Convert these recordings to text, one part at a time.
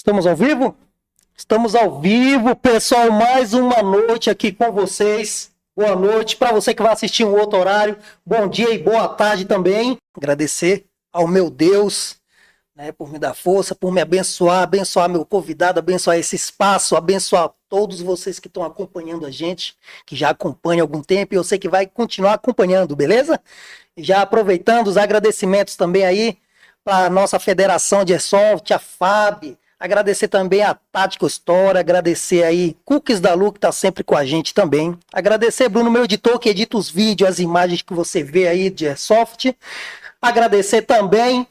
Estamos ao vivo? Estamos ao vivo, pessoal. Mais uma noite aqui com vocês. Boa noite para você que vai assistir um outro horário. Bom dia e boa tarde também. Agradecer ao meu Deus, né, por me dar força, por me abençoar, abençoar meu convidado, abençoar esse espaço, abençoar todos vocês que estão acompanhando a gente, que já acompanham há algum tempo e eu sei que vai continuar acompanhando, beleza? E já aproveitando os agradecimentos também aí para a nossa federação de Airsoft, a FAB, agradecer também a Tático Store, agradecer aí Cookies da Lu, que tá sempre com a gente também. Agradecer Bruno, meu editor, que edita os vídeos, as imagens que você vê aí de Airsoft. Agradecer também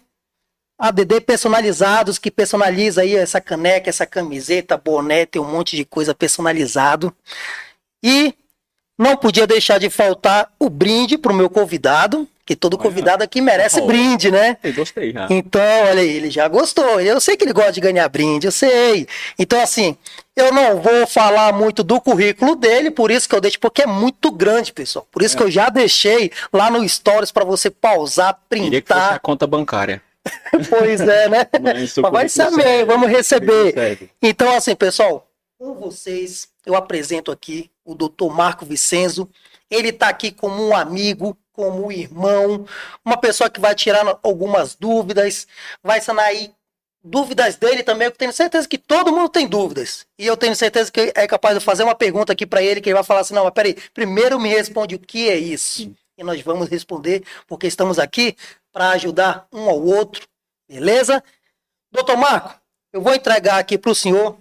a DD Personalizados, que personaliza aí essa caneca, essa camiseta, boné, tem um monte de coisa personalizado. E não podia deixar de faltar o brinde pro meu convidado, que todo convidado aqui merece brinde, né? Eu gostei já. Então, olha aí, ele já gostou. Eu sei que ele gosta de ganhar brinde, eu sei. Então, assim, eu não vou falar muito do currículo dele, por isso que eu deixo, porque é muito grande, pessoal. Por isso que eu já deixei lá no Stories para você pausar, Queria que fosse a printar. conta bancária. Pois é, né? Mas Mas vai saber, serve. vamos receber. Serve. Então, assim, pessoal, com vocês, eu apresento aqui o Dr. Marco Vicenzo. Ele está aqui como um amigo, como um irmão, uma pessoa que vai tirar algumas dúvidas, vai sanar aí dúvidas dele também. Eu tenho certeza que todo mundo tem dúvidas. E eu tenho certeza que é capaz de fazer uma pergunta aqui para ele, que ele vai falar assim, não, mas peraí, primeiro me responde o que é isso. E nós vamos responder, porque estamos aqui para ajudar um ao outro, beleza? Doutor Marco, eu vou entregar aqui para o senhor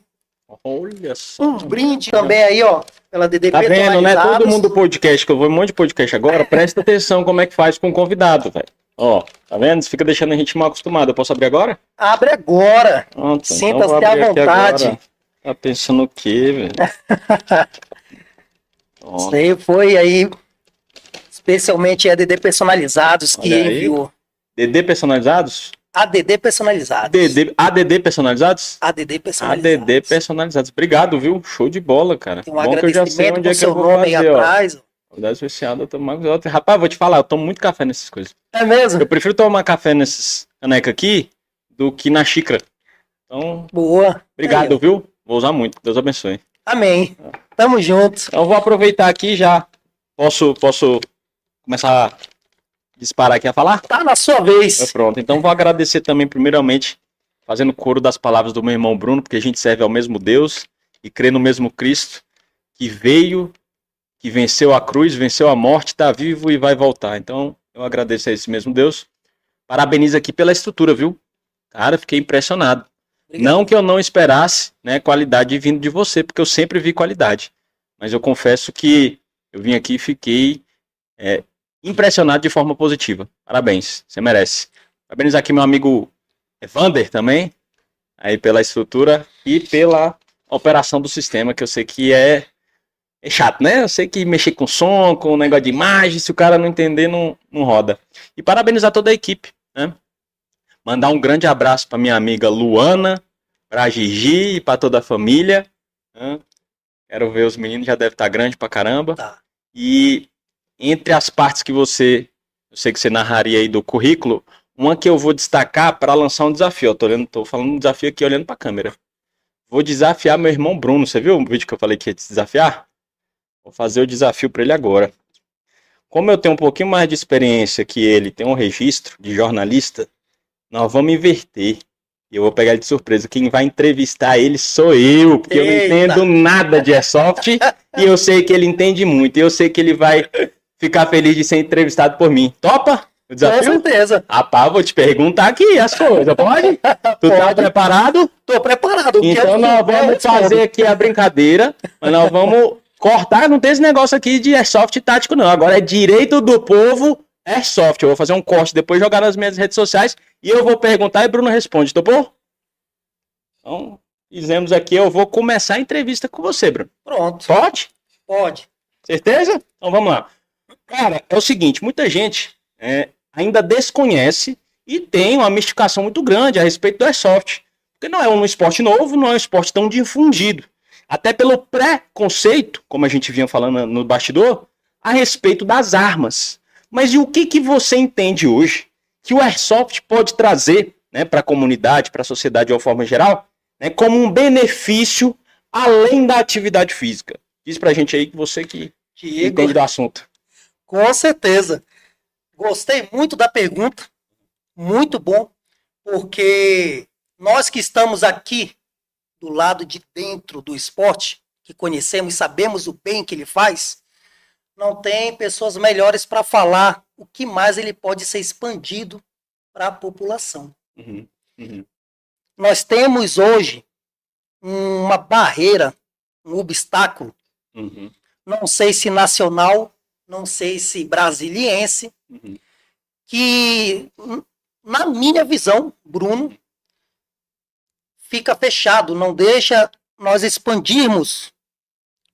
Olha só. um brinde também aí, ó, pela DD Tá vendo, né? Personalizados. Todo mundo podcast, que eu vou em um monte de podcast agora, presta atenção como é que faz com o convidado, velho. Ó, tá vendo? Você fica deixando a gente mal acostumado. Eu posso abrir agora? Abre agora. Pronto, Sinta-se vou à abrir aqui vontade. agora. Tá pensando o quê, velho? Isso aí foi aí, especialmente a DD Personalizados que Olha aí. enviou. DD personalizados? ADD Personalizados. ADD personalizados? ADD Personalizados. ADD personalizados. Obrigado, viu? Show de bola, cara. Tem um Bom que eu já sei agradecimento onde com é que eu seu vou nome aí fazer, ó. atrás. Cuidado especial, doutor Marcos Otto. Rapaz, vou te falar, eu tomo muito café nessas coisas. É mesmo? Eu prefiro tomar café nessas canecas aqui do que na xícara. Então, Boa. obrigado, Aí, ó. viu? Vou usar muito. Deus abençoe. Amém. Tamo junto. Então, eu vou aproveitar aqui já. Posso começar a disparar aqui a falar? Tá na sua vez. Pronto. Então, vou agradecer também, primeiramente, fazendo coro das palavras do meu irmão Bruno, porque a gente serve ao mesmo Deus e crê no mesmo Cristo que veio, que venceu a cruz, venceu a morte, está vivo e vai voltar. Então, eu agradeço a esse mesmo Deus. Parabenizo aqui pela estrutura, viu? Cara, fiquei impressionado. Obrigado. Não que eu não esperasse, né, qualidade vindo de você, porque eu sempre vi qualidade. Mas eu confesso que eu vim aqui e fiquei impressionado de forma positiva. Parabéns, você merece. Parabenizar aqui meu amigo Evander também, aí pela estrutura e pela operação do sistema, que eu sei que é chato, né? Eu sei que mexer com som, com negócio de imagem, se o cara não entender, não roda. E parabenizar toda a equipe, né? Mandar um grande abraço para minha amiga Luana, para a Gigi e para toda a família. Né? Quero ver os meninos, já deve estar grande pra caramba. Tá. E entre as partes que eu sei que você narraria aí do currículo, uma que eu vou destacar para lançar um desafio. Tô falando um desafio aqui olhando para a câmera. Vou desafiar meu irmão Bruno. Você viu o vídeo que eu falei que ia te desafiar? Vou fazer o desafio para ele agora. Como eu tenho um pouquinho mais de experiência que ele, tem um registro de jornalista, nós vamos inverter. E eu vou pegar ele de surpresa. Quem vai entrevistar ele sou eu, porque eu não entendo nada de Airsoft e eu sei que ele entende muito. E eu sei que ele vai ficar feliz de ser entrevistado por mim. Topa? O desafio? Com certeza. Rapaz, vou te perguntar aqui as coisas, pode? Tu tá preparado? Tô preparado. Então nós vamos fazer aqui a brincadeira, mas nós vamos cortar, não tem esse negócio aqui de Airsoft tático não. Agora é direito do povo Airsoft. Eu vou fazer um corte, depois jogar nas minhas redes sociais e eu vou perguntar e Bruno responde, topou? Então, fizemos aqui, eu vou começar a entrevista com você, Bruno. Pronto. Pode? Pode. Certeza? Então vamos lá. Cara, é o seguinte, muita gente ainda desconhece e tem uma mistificação muito grande a respeito do Airsoft. Porque não é um esporte novo, não é um esporte tão difundido. Até pelo preconceito, como a gente vinha falando no bastidor, a respeito das armas. Mas e o que você entende hoje que o Airsoft pode trazer, né, para a comunidade, para a sociedade de uma forma geral, né, como um benefício além da atividade física? Diz pra gente aí que você que Diego, entende do assunto. com certeza. Gostei muito da pergunta, muito bom, porque nós que estamos aqui do lado de dentro do esporte, que conhecemos e sabemos o bem que ele faz, não tem pessoas melhores para falar o que mais ele pode ser expandido para a população. Uhum, uhum, Nós temos hoje uma barreira, um obstáculo, uhum, não sei se nacional, não sei se brasiliense, uhum, que, na minha visão, Bruno, fica fechado, não deixa nós expandirmos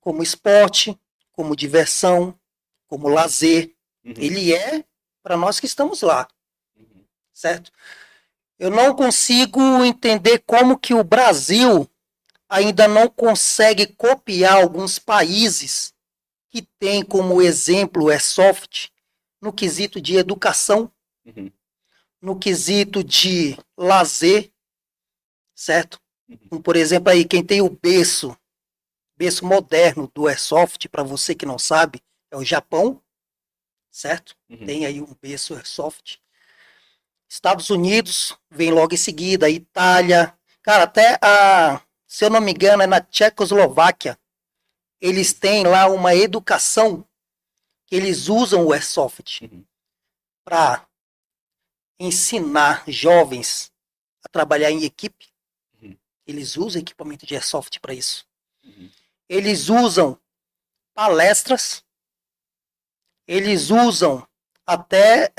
como esporte, como diversão, como lazer. uhum, Ele é para nós que estamos lá, uhum. certo? Eu não consigo entender como que o Brasil ainda não consegue copiar alguns países que têm como exemplo o Airsoft no quesito de educação, Uhum, no quesito de lazer, certo? uhum, Como, por exemplo, aí quem tem o berço moderno do Airsoft, para você que não sabe, é o Japão, certo? uhum. Tem aí um berço Airsoft. Estados Unidos vem logo em seguida, Itália, cara, até se eu não me engano, é na Tchecoslováquia, eles têm lá uma educação que eles usam o Airsoft Uhum. para ensinar jovens a trabalhar em equipe. Uhum. Eles usam equipamento de Airsoft para isso. Uhum. Eles usam palestras, eles usam até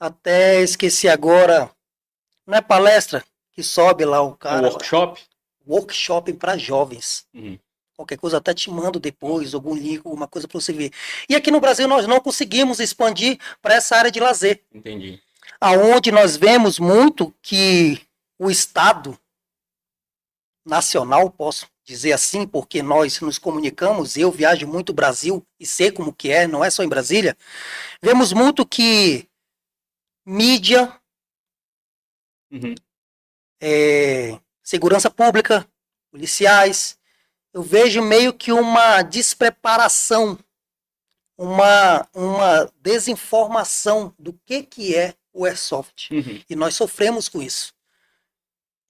até esqueci agora, não é palestra que sobe lá o É um cara, workshop? workshop para jovens. Uhum. Qualquer coisa até te mando depois, algum link, alguma coisa para você ver. E aqui no Brasil nós não conseguimos expandir para essa área de lazer, Entendi. aonde nós vemos muito que o Estado nacional, posso dizer assim, porque nós nos comunicamos, eu viajo muito o Brasil e sei como que é, não é só em Brasília, vemos muito que mídia, Uhum. segurança pública, policiais, eu vejo meio que uma despreparação, uma desinformação do que é o Airsoft. Uhum. E nós sofremos com isso.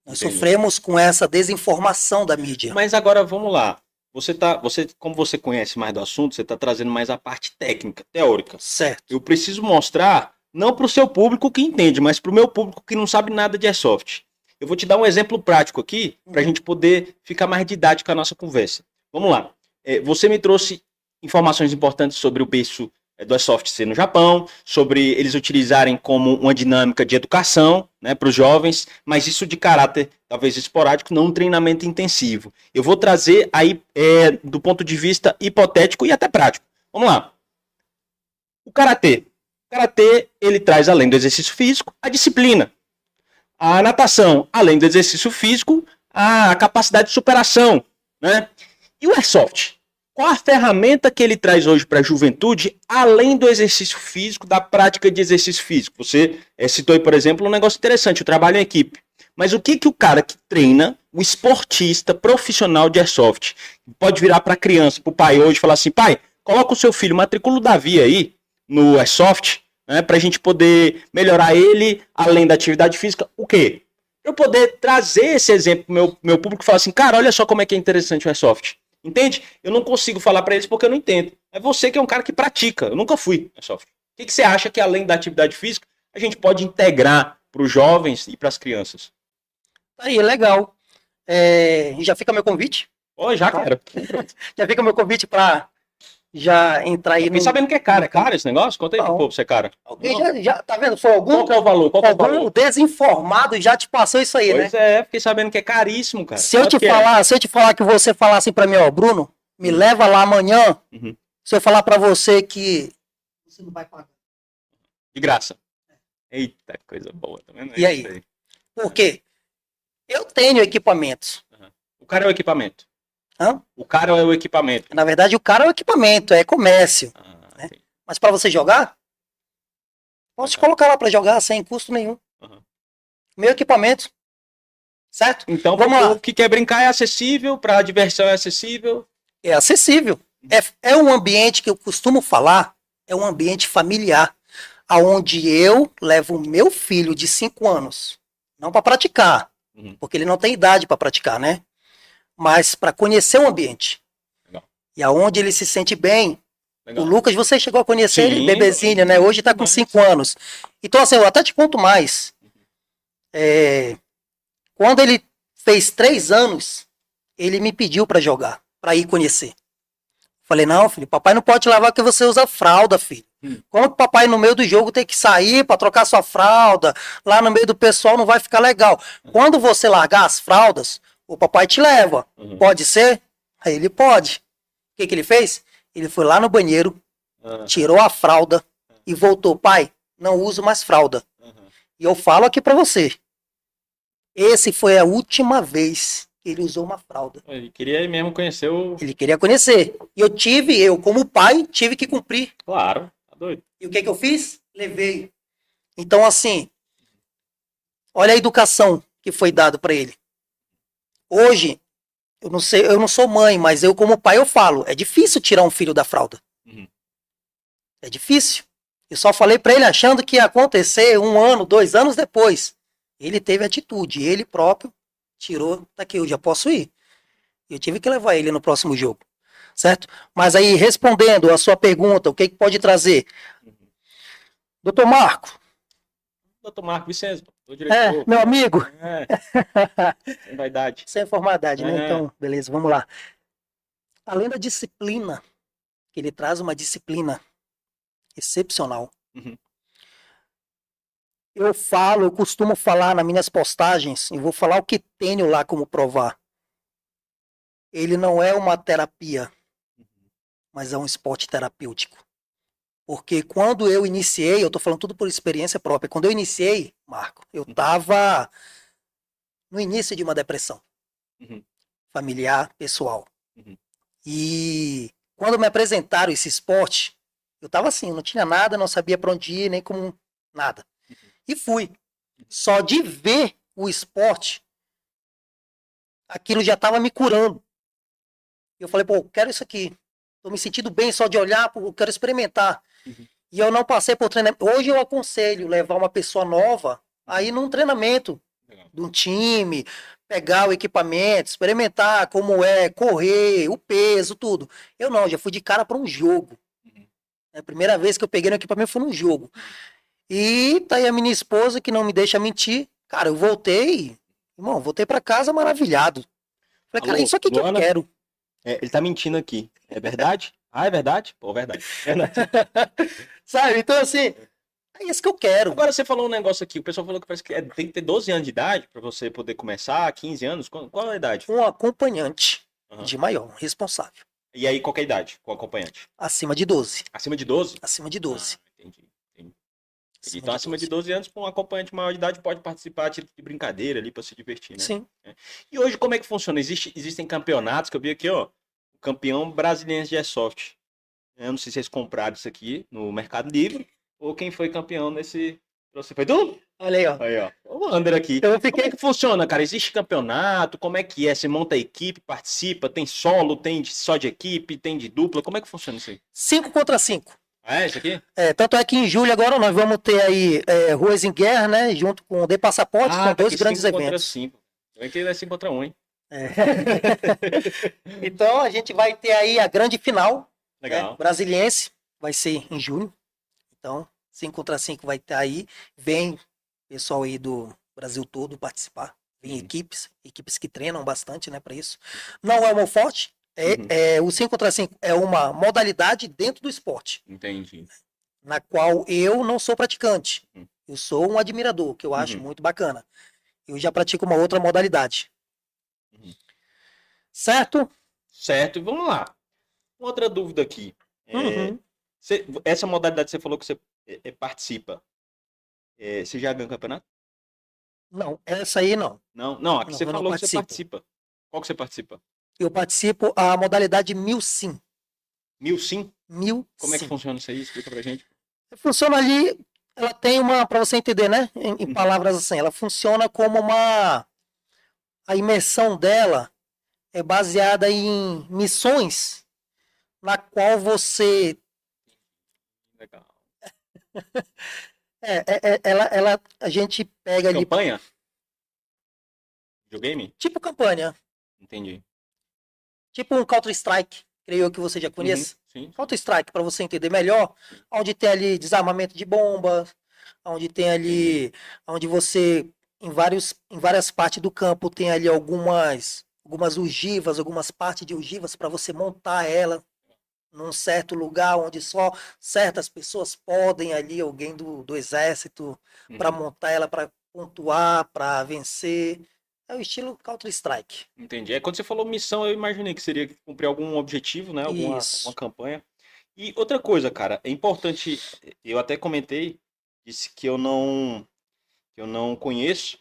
Nós Entendi. sofremos com essa desinformação da mídia. Mas agora vamos lá. Como você conhece mais do assunto, você está trazendo mais a parte técnica, teórica. Certo. Eu preciso mostrar, não para o seu público que entende, mas para o meu público que não sabe nada de Airsoft. Eu vou te dar um exemplo prático aqui, para a gente poder ficar mais didático a nossa conversa. Vamos lá. Você me trouxe informações importantes sobre o berço do Airsoft ser no Japão, sobre eles utilizarem como uma dinâmica de educação, né, para os jovens, mas isso de caráter talvez esporádico, não um treinamento intensivo. Eu vou trazer aí do ponto de vista hipotético e até prático. Vamos lá. O karatê. O karatê, ele traz, além do exercício físico, a disciplina. A natação, além do exercício físico, a capacidade de superação, né? E o Airsoft? Qual a ferramenta que ele traz hoje para a juventude, além do exercício físico, da prática de exercício físico? Você citou aí, por exemplo, um negócio interessante, o trabalho em equipe. Mas o que o cara que treina, o esportista profissional de Airsoft, pode virar para a criança, para o pai hoje, e falar assim, pai, coloca o seu filho, matricula o Davi aí, no Airsoft, né, para a gente poder melhorar ele, além da atividade física, o quê? Eu poder trazer esse exemplo pro meu público e falar assim, cara, olha só como é que é interessante o Airsoft. Entende? Eu não consigo falar para eles porque eu não entendo. É você que é um cara que pratica. Eu nunca fui Airsoft. O que você acha que, além da atividade física, a gente pode integrar para os jovens e para as crianças? Aí, legal. Já fica meu convite. Oh, já Tá? quero. Já fica meu convite para já entrar aí Fiquei sabendo que é caro. É caro esse negócio? Conta aí pro Não. povo se é caro. Alguém já tá vendo? Foi algum, Qual que é o valor? Qual que é o algum valor? desinformado já te passou isso aí, Pois né? fiquei sabendo que é caríssimo, cara. Se eu Quanto te que é? falar, se eu te falar que você falar assim para mim, ó, Bruno, me leva lá amanhã. Uhum. Se eu falar para você que você não vai pagar. De graça. Eita, coisa boa. Tá vendo? E aí? Por quê? Eu tenho equipamentos. O cara é o equipamento. Hã? O cara é o equipamento. Na verdade, o cara é o equipamento, é comércio. Né? Entendi. Mas para você jogar, posso te colocar lá para jogar sem custo nenhum. Uhum. meu equipamento, certo? Então, Vamos lá. o que quer brincar é acessível, para a diversão é acessível. É acessível. É um ambiente que eu costumo falar, é um ambiente familiar, aonde eu levo o meu filho de 5 anos, não para praticar, porque ele não tem idade para praticar, né? Mas para conhecer o ambiente. Legal. E aonde ele se sente bem. Legal. O Lucas, você chegou a conhecer Sim, ele, bebezinho, né? Hoje está com 5 anos. Então, assim, eu até te conto mais. Quando ele fez 3 anos, ele me pediu para jogar, para ir conhecer. Falei, não, filho, papai não pode te levar porque você usa fralda, filho. Como que papai no meio do jogo tem que sair para trocar sua fralda? Lá no meio do pessoal não vai ficar legal. Quando você largar as fraldas, o papai te leva. Pode ser? Aí ele pode. O que ele fez? Ele foi lá no banheiro, tirou a fralda e voltou. Pai, não uso mais fralda. E eu falo aqui para você. Esse foi a última vez que ele usou uma fralda. Ele queria mesmo conhecer o... Ele queria conhecer. E eu como pai, tive que cumprir. Claro, tá doido. E o que eu fiz? Levei. Então, assim, olha a educação que foi dada para ele. Hoje, eu não sei, eu não sou mãe, mas eu como pai eu falo, é difícil tirar um filho da fralda. É difícil. Eu só falei para ele achando que ia acontecer 1 ano, 2 anos depois. Ele teve atitude, ele próprio tirou, tá aqui, eu já posso ir. Eu tive que levar ele no próximo jogo, certo? Mas aí, respondendo a sua pergunta, o que pode trazer? Doutor Marco. Doutor Marco Vicente, o diretor. Meu amigo. Sem vaidade. Sem formalidade, né? Então, beleza, vamos lá. Além da disciplina, que ele traz uma disciplina excepcional. Eu costumo falar nas minhas postagens, e vou falar o que tenho lá como provar. Ele não é uma terapia, mas é um esporte terapêutico. Porque quando eu iniciei, eu tô falando tudo por experiência própria, quando eu iniciei, Marco, eu tava no início de uma depressão familiar, pessoal. E quando me apresentaram esse esporte, eu tava assim, não tinha nada, não sabia para onde ir, nem como nada. E fui. Só de ver o esporte, aquilo já tava me curando. Eu falei, pô, eu quero isso aqui. Tô me sentindo bem só de olhar, pô, eu quero experimentar. E eu não passei por treinamento. Hoje eu aconselho levar uma pessoa nova aí num treinamento de um time, pegar o equipamento, experimentar como é, correr, o peso, tudo. Eu não, já fui de cara para um jogo. A primeira vez que eu peguei no equipamento foi num jogo. E tá aí a minha esposa, que não me deixa mentir. Cara, eu voltei, irmão, voltei para casa maravilhado. Falei, cara, isso aqui Luana, que eu quero. Ele tá mentindo aqui. É verdade? É verdade? Pô, verdade. Sabe, então assim, é isso que eu quero. Agora você falou um negócio aqui, o pessoal falou que parece que tem que ter 12 anos de idade para você poder começar, 15 anos. Qual é a idade? Um acompanhante de maior, responsável. E aí, qual é a idade com o acompanhante? Acima de 12. Acima de 12? Acima de 12. Entendi. Então, acima de 12 anos, com um acompanhante maior de idade, pode participar de brincadeira ali para se divertir, né? Sim. E hoje, como é que funciona? Existem campeonatos que eu vi aqui, ó. O campeão brasileiro de Airsoft. Eu não sei se vocês compraram isso aqui no Mercado Livre ou quem foi campeão nesse. Você foi tu? Olha aí, ó. Aí, ó. O Ander aqui. Eu fiquei... Como é que funciona, cara? Existe campeonato? Como é que é? Você monta a equipe, participa? Tem solo? Tem só de equipe? Tem de dupla? Como é que funciona isso aí? 5 contra 5. Ah, é isso aqui? Tanto é que em julho agora nós vamos ter aí Ruas em Guerra, né? Junto com o De Passaporte, são 2 grandes 5 eventos. contra 5. Eu entendi 5 contra 1, hein? Então a gente vai ter aí a grande final. Legal. Brasiliense, vai ser em junho. Então, 5 contra 5 vai ter aí. Vem pessoal aí do Brasil todo participar. Vem equipes que treinam bastante, né, para isso. Não é o meu forte. O 5 contra 5 é uma modalidade dentro do esporte. Entendi. Na qual eu não sou praticante. Eu sou um admirador, que eu acho muito bacana. Eu já pratico uma outra modalidade. Certo? Certo, vamos lá. Uma outra dúvida aqui. Essa modalidade que você falou que você participa, você já ganhou campeonato? Não, essa aí não. Não, aqui você falou que você participa. Qual que você participa? Eu participo a modalidade 1000 sim. 1000 sim? 1000 Como é que funciona isso aí? Explica pra gente. Funciona ali, ela tem uma, para você entender, né? Em palavras assim, ela funciona como uma. A imersão dela é baseada em missões na qual você. Legal. A gente pega ali. Campanha? Videogame? Tipo campanha. Entendi. Tipo um Counter-Strike, creio eu que você já Uhum, conheça. sim. Counter-Strike, para você entender melhor, onde tem ali desarmamento de bombas, onde tem Entendi. ali, onde você, em várias partes do campo, tem ali algumas ogivas, algumas partes de ogivas para você montar ela num certo lugar onde só certas pessoas podem ali, alguém do exército, para Uhum, montar ela, para pontuar, para vencer. É o estilo Counter-Strike. entendi. É, quando você falou missão, eu imaginei que seria cumprir algum objetivo, né? Alguma Isso. campanha. E outra coisa, cara, é importante, eu até comentei, disse que eu não conheço,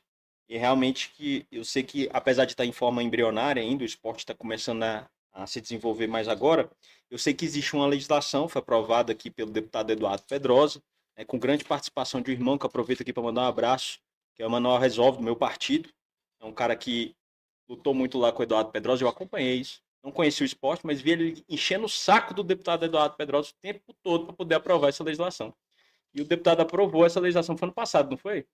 e realmente que eu sei que, apesar de estar em forma embrionária ainda, o esporte está começando a se desenvolver mais agora, eu sei que existe uma legislação, foi aprovada aqui pelo deputado Eduardo Pedrosa, né, com grande participação de um irmão, que eu aproveito aqui para mandar um abraço, que é o Manuel Resolve, do meu partido, é um cara que lutou muito lá com o Eduardo Pedrosa, eu acompanhei isso, não conheci o esporte, mas vi ele enchendo o saco do deputado Eduardo Pedrosa o tempo todo para poder aprovar essa legislação. E o deputado aprovou essa legislação, foi ano passado, não foi?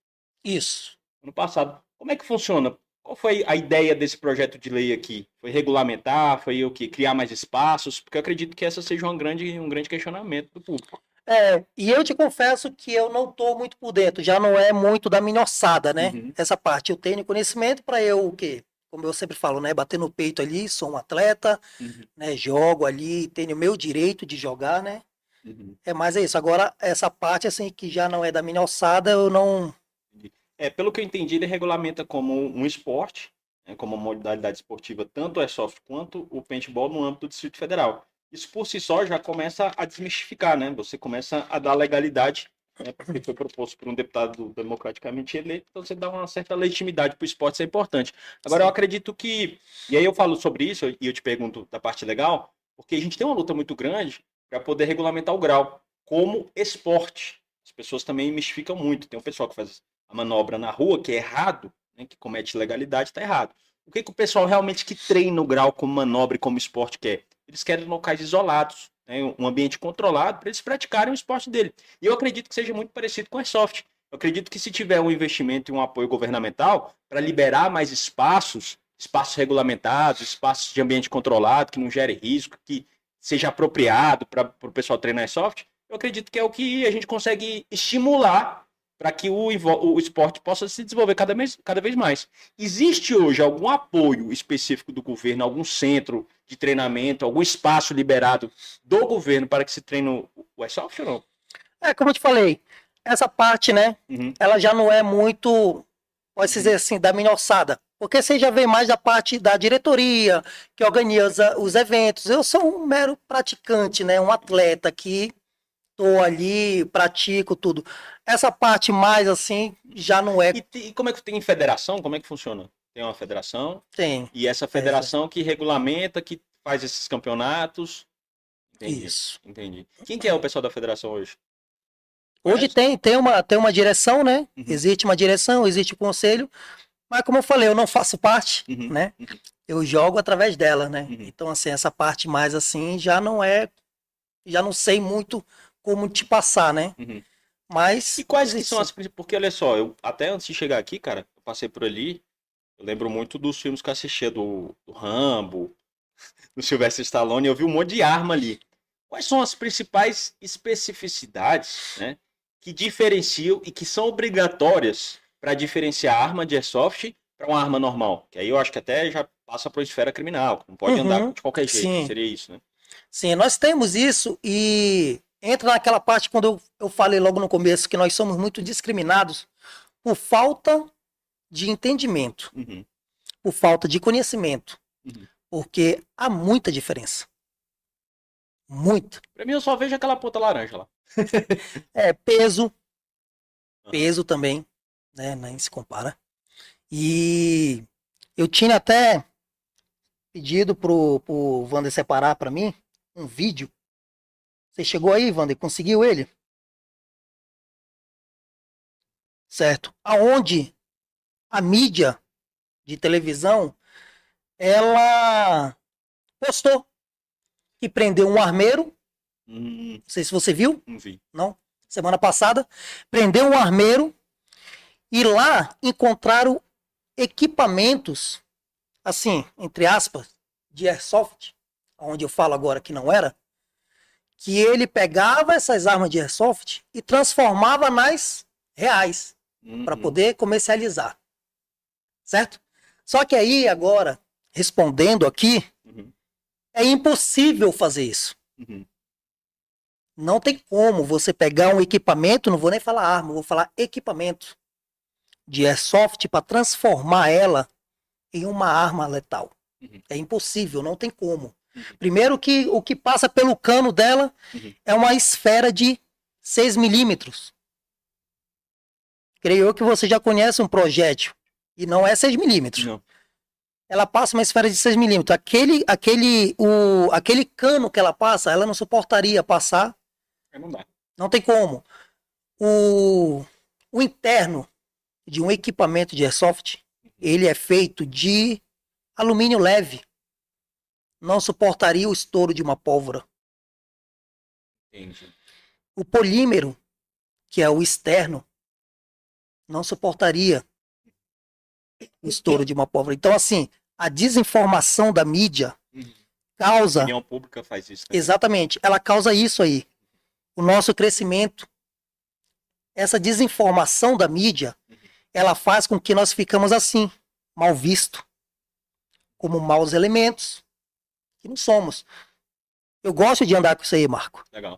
Isso. Ano passado. Como é que funciona? Qual foi a ideia desse projeto de lei aqui? Foi regulamentar? Foi o quê? Criar mais espaços? Porque eu acredito que essa seja um grande questionamento do público. E eu te confesso que eu não estou muito por dentro, já não é muito da minha ossada, né? Uhum, Essa parte eu tenho conhecimento para eu o quê? Como eu sempre falo, né? Bater no peito ali, sou um atleta, uhum, né? Jogo ali, tenho o meu direito de jogar, né? uhum. É mais é isso. Agora, essa parte assim que já não é da minha ossada, eu não. É, pelo que eu entendi, ele regulamenta como um esporte, né, como uma modalidade esportiva, tanto o airsoft quanto o paintball no âmbito do Distrito Federal. Isso por si só já começa a desmistificar, né? Você começa a dar legalidade, né, porque foi proposto por um deputado democraticamente eleito, então você dá uma certa legitimidade para o esporte, isso é importante. Agora, eu Sim. acredito que, e aí eu falo sobre isso, e eu te pergunto da parte legal, porque a gente tem uma luta muito grande para poder regulamentar o grau como esporte. As pessoas também mistificam muito. Tem um pessoal que faz a manobra na rua, que é errado, né, que comete ilegalidade, está errado. O que, que o pessoal realmente que treina o grau como manobra e como esporte quer? Eles querem locais isolados, né, um ambiente controlado para eles praticarem o esporte dele. E eu acredito que seja muito parecido com a Airsoft. Eu acredito que se tiver um investimento e um apoio governamental para liberar mais espaços, espaços regulamentados, espaços de ambiente controlado, que não gere risco, que seja apropriado para o pessoal treinar Airsoft, eu acredito que é o que a gente consegue estimular para que o esporte possa se desenvolver cada vez mais. Existe hoje algum apoio específico do governo, algum centro de treinamento, algum espaço liberado do governo para que se treine o airsoft ou não? Como eu te falei, essa parte, né? Uhum, Ela já não é muito, pode-se dizer uhum, assim, da minha ossada. Porque você já vem mais da parte da diretoria, que organiza os eventos. Eu sou um mero praticante, né? Um atleta que tô ali, pratico tudo. Essa parte mais assim, já não é. e como é que tem federação? Como é que funciona? Tem uma federação Tem. e essa É, federação que regulamenta, que faz esses campeonatos. Entendi, isso. entendi. Quem que é o pessoal da federação hoje? Hoje Conhece? tem uma direção, né? Uhum, Existe uma direção, existe o conselho, mas como eu falei, eu não faço parte, uhum, né? uhum, Eu jogo através dela, né? uhum. Então, assim, essa parte mais assim já não é, já não sei muito como te passar, né? Uhum. E Mas quais que existe são sim. as principais? Porque olha só, eu até antes de chegar aqui, cara, eu passei por ali, eu lembro muito dos filmes que eu assistia do Rambo, do Sylvester Stallone, eu vi um monte de arma ali. Quais são as principais especificidades, né, que diferenciam e que são obrigatórias para diferenciar a arma de airsoft para uma arma normal? Que aí eu acho que até já passa para a esfera criminal, não pode andar Uhum, de qualquer jeito, sim, seria isso, né? sim, nós temos isso e entra naquela parte quando eu falei logo no começo que nós somos muito discriminados por falta de entendimento, Uhum, por falta de conhecimento, uhum. porque há muita diferença, muita. Para mim eu só vejo aquela ponta laranja lá. Peso, Uhum. peso também, né, nem se compara. E eu tinha até pedido pro Wander separar para mim um vídeo. Você chegou aí, Wander? Conseguiu ele? certo? Aonde a mídia de televisão, ela postou que prendeu um armeiro, não sei se você viu, Não vi. não, semana passada, prendeu um armeiro e lá encontraram equipamentos, assim, entre aspas, de airsoft, onde eu falo agora que não era, que ele pegava essas armas de airsoft e transformava nas reais, para poder comercializar, certo? Só que aí, agora, respondendo aqui, é impossível fazer isso. Não tem como você pegar um equipamento, não vou nem falar arma, vou falar equipamento de airsoft para transformar ela em uma arma letal. É impossível, não tem como. Primeiro que o que passa pelo cano dela é uma esfera de 6 milímetros. Creio eu que você já conhece um projétil. E não é 6 milímetros. Não. Ela passa uma esfera de 6 milímetros. Aquele cano que ela passa, ela não suportaria passar. Não dá. Não tem como. O interno de um equipamento de airsoft, ele é feito de alumínio leve. Não suportaria o estouro de uma pólvora. Entendi. O polímero, que é o externo, não suportaria o estouro de uma pólvora. Então, assim, a desinformação da mídia causa... A opinião pública faz isso. Né? Exatamente, ela causa isso aí. O nosso crescimento. Essa desinformação da mídia, ela faz com que nós ficamos assim, mal visto, como maus elementos, que não somos. Eu gosto de andar com isso aí, Marco. Legal.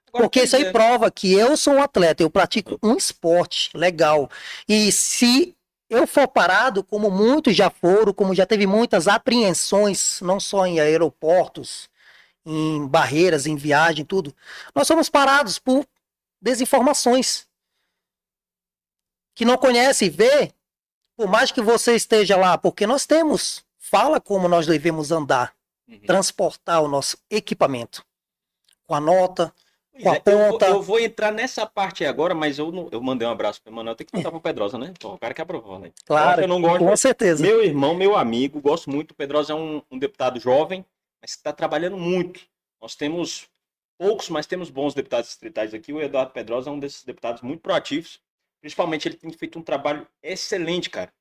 Agora, Porque isso aí prova que eu sou um atleta, eu pratico um esporte legal. E se eu for parado, como muitos já foram, como já teve muitas apreensões, não só em aeroportos, em barreiras, em viagem, tudo, nós somos parados por desinformações. Que não conhece e vê, por mais que você esteja lá, porque nós temos, fala como nós devemos andar, transportar o nosso equipamento. Com a nota, com a ponta. Eu vou entrar nessa parte aí agora, mas eu mandei um abraço pro Emanuel, tem que mandar pro Pedrosa, né? Pô, o cara que aprovou, né? Claro, eu não gosto, com certeza. Meu irmão, meu amigo, gosto muito. O Pedrosa é um deputado jovem, mas que está trabalhando muito. Nós temos poucos, mas temos bons deputados distritais aqui. O Eduardo Pedrosa é um desses deputados muito proativos. Principalmente, ele tem feito um trabalho excelente, cara,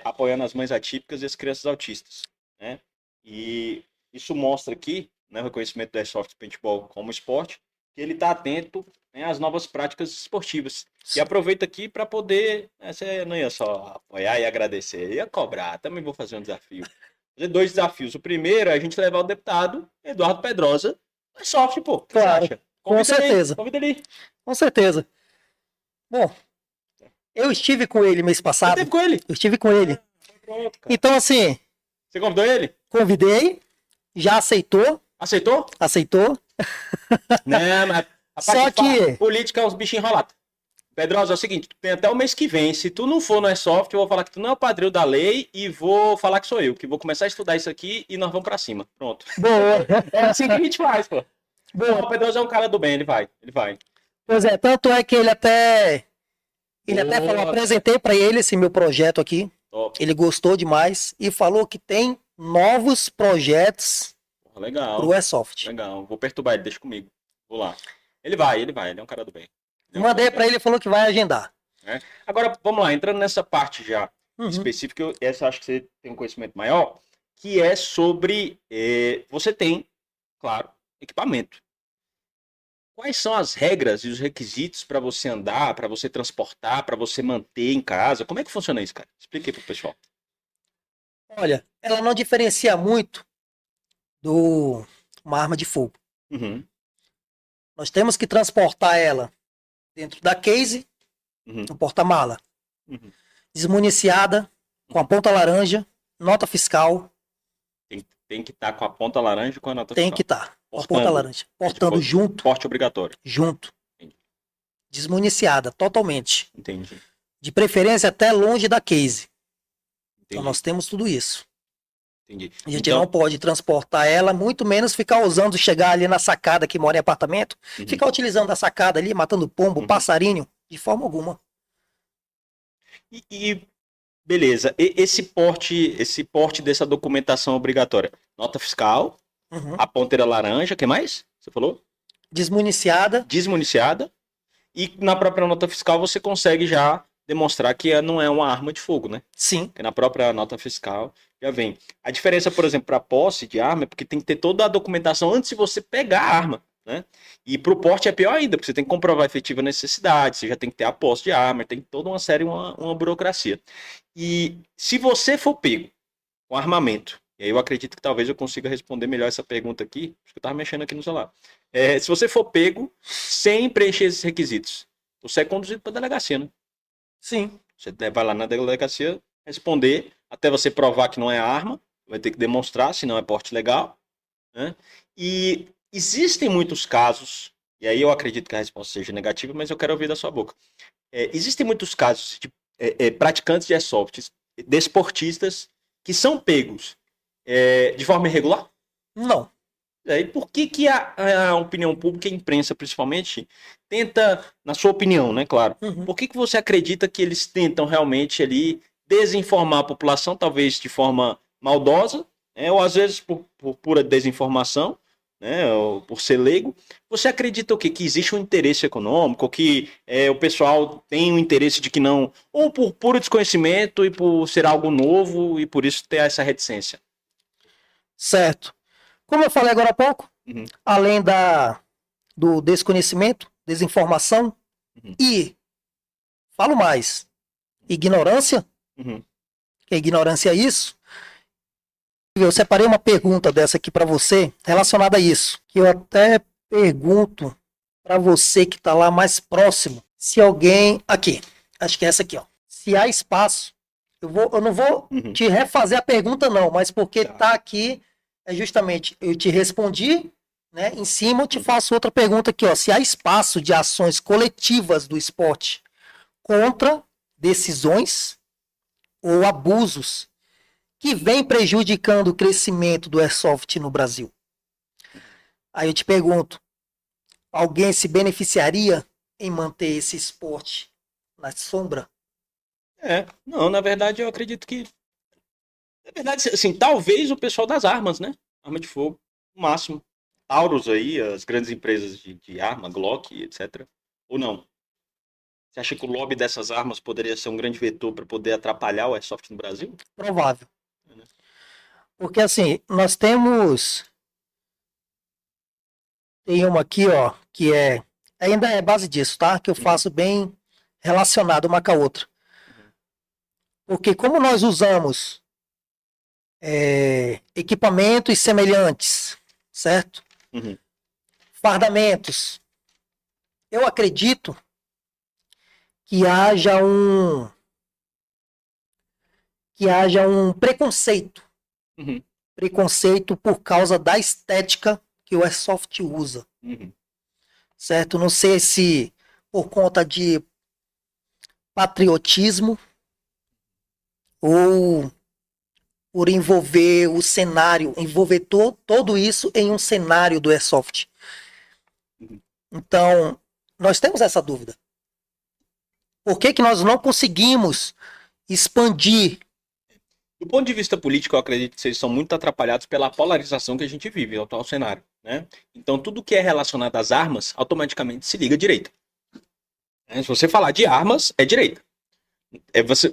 apoiando as mães atípicas e as crianças autistas, né? E isso mostra aqui, né, o reconhecimento do Airsoft Paintball como esporte, que ele está atento, né, às novas práticas esportivas. E aproveita aqui para poder, né, você não ia só apoiar e agradecer, ia cobrar. Também vou fazer um desafio. Fazer 2 desafios. O primeiro é a gente levar o deputado Eduardo Pedrosa no Airsoft, pô. Claro, com certeza. Convida ele. Com certeza. Bom, eu estive com ele mês passado. Você esteve com ele? Eu estive com ele. Pronto, cara. Então, assim... Você convidou ele? Convidei, já aceitou. Aceitou? Aceitou. Não, mas Só que... política é uns bichinhos enrolados. Pedrosa, é o seguinte, tu tem até o mês que vem. Se tu não for no Airsoft, eu vou falar que tu não é o padrinho da lei e vou falar que sou eu, que vou começar a estudar isso aqui e nós vamos pra cima. Pronto. Boa. É assim que a gente faz, pô. Boa. O Pedrosa é um cara do bem, ele vai. Pois é, tanto é que ele até falou, apresentei para ele esse meu projeto aqui. Top. Ele gostou demais e falou que tem novos projetos Legal. pro Airsoft. Legal, vou perturbar ele, deixa comigo. Vou lá. Ele vai, ele é um cara do bem. Mandei para ele, falou que vai agendar. Agora, vamos lá, entrando nessa parte já específica, essa acho que você tem um conhecimento maior, que é sobre, você tem, claro, equipamento. Quais são as regras e os requisitos para você andar, para você transportar, para você manter em casa? Como é que funciona isso, cara? Explique aí pro pessoal. Olha, ela não diferencia muito do uma arma de fogo. Nós temos que transportar ela dentro da case, no porta-mala, desmuniciada, com a ponta laranja, nota fiscal. Tem que estar com a ponta laranja e com a nota fiscal. Tem que estar com a ponta laranja. Portando junto. Porte obrigatório. Junto. Entendi. Desmuniciada, totalmente. Entendi. De preferência até longe da case. Entendi. Então nós temos tudo isso. Entendi. A gente não pode transportar ela, muito menos ficar usando, chegar ali na sacada que mora em apartamento, ficar utilizando a sacada ali, matando pombo, passarinho, de forma alguma. Beleza, esse porte dessa documentação obrigatória, nota fiscal, a ponteira laranja, o que mais? Você falou? Desmuniciada. Desmuniciada. E na própria nota fiscal você consegue já demonstrar que não é uma arma de fogo, né? Sim. Porque na própria nota fiscal já vem. A diferença, por exemplo, para posse de arma é porque tem que ter toda a documentação antes de você pegar a arma, né? E pro porte é pior ainda, porque você tem que comprovar a efetiva necessidade, você já tem que ter a posse de arma, tem toda uma série, uma burocracia. E se você for pego com armamento, e aí eu acredito que talvez eu consiga responder melhor essa pergunta aqui, acho que eu tava mexendo aqui no celular. Se você for pego sem preencher esses requisitos, você é conduzido para a delegacia, né? Sim. Você vai lá na delegacia responder, até você provar que não é arma, vai ter que demonstrar, se não é porte legal, né? E existem muitos casos, e aí eu acredito que a resposta seja negativa, mas eu quero ouvir da sua boca. Existem muitos casos de praticantes de airsoft, desportistas, que são pegos de forma irregular? Não. E por que a opinião pública e a imprensa, principalmente, tenta, na sua opinião, né, claro, por que você acredita que eles tentam realmente ali desinformar a população, talvez de forma maldosa, ou às vezes por pura desinformação, né, ou por ser leigo? Você acredita o quê? Que existe um interesse econômico, que o pessoal tem um interesse de que não, ou por puro desconhecimento e por ser algo novo e por isso ter essa reticência? Certo. Como eu falei agora há pouco, além do desconhecimento, desinformação e, falo mais, ignorância, que ignorância é isso, eu separei uma pergunta dessa aqui para você relacionada a isso, que eu até pergunto para você que está lá mais próximo, se alguém, aqui, acho que é essa aqui, ó, se há espaço, eu não vou te refazer a pergunta não, mas porque tá aqui, justamente, eu te respondi, né? Em cima eu te faço outra pergunta aqui, ó. Se há espaço de ações coletivas do esporte contra decisões ou abusos que vêm prejudicando o crescimento do airsoft no Brasil. Aí eu te pergunto, alguém se beneficiaria em manter esse esporte na sombra? Não, na verdade eu acredito que na verdade, assim, talvez o pessoal das armas, né? Arma de fogo, no máximo. Taurus aí, as grandes empresas de arma, Glock, etc. Ou não? Você acha que o lobby dessas armas poderia ser um grande vetor para poder atrapalhar o airsoft no Brasil? Provável. Porque assim, nós temos... Tem uma aqui, ó, que ainda é base disso, tá? Que eu faço bem relacionado uma com a outra. Porque como nós usamos equipamentos semelhantes, certo? Fardamentos. Eu acredito que haja um preconceito. Preconceito por causa da estética que o airsoft usa. Certo? Não sei se por conta de patriotismo ou por envolver o cenário, envolver todo isso em um cenário do airsoft. Então, nós temos essa dúvida. Por que nós não conseguimos expandir? Do ponto de vista político, eu acredito que vocês são muito atrapalhados pela polarização que a gente vive no atual cenário, né? Então, tudo que é relacionado às armas, automaticamente se liga à direita. Se você falar de armas, é direita.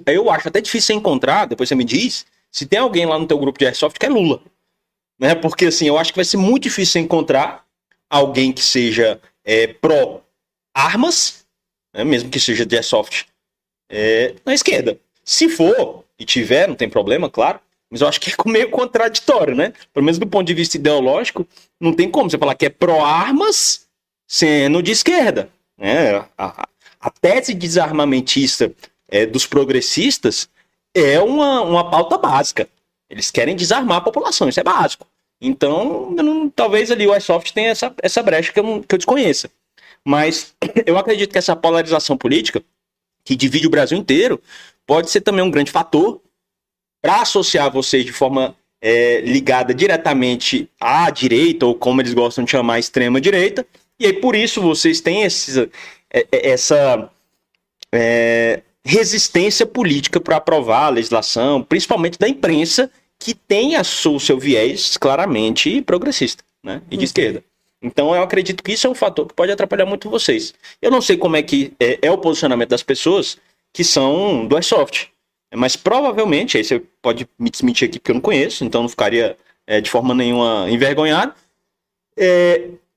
Eu acho até difícil você encontrar, depois você me diz, se tem alguém lá no teu grupo de airsoft que é Lula. Né? Porque assim, eu acho que vai ser muito difícil você encontrar alguém que seja pró-armas, né? Mesmo que seja de airsoft, na esquerda. Se for, e tiver, não tem problema, claro, mas eu acho que é meio contraditório, né? Pelo menos do ponto de vista ideológico, não tem como você falar que é pró-armas sendo de esquerda. Né? A tese desarmamentista dos progressistas é uma pauta básica. Eles querem desarmar a população, isso é básico. Então, talvez ali o airsoft tenha essa brecha que eu desconheça. Mas eu acredito que essa polarização política, que divide o Brasil inteiro, pode ser também um grande fator para associar vocês de forma ligada diretamente à direita, ou como eles gostam de chamar, extrema direita. E aí, por isso, vocês têm resistência política para aprovar a legislação, principalmente da imprensa, que tem o seu viés claramente progressista, né? E de esquerda. Então eu acredito que isso é um fator que pode atrapalhar muito vocês. Eu não sei como é que é o posicionamento das pessoas que são do Airsoft, mas provavelmente, aí você pode me desmentir aqui porque eu não conheço, então não ficaria de forma nenhuma envergonhado.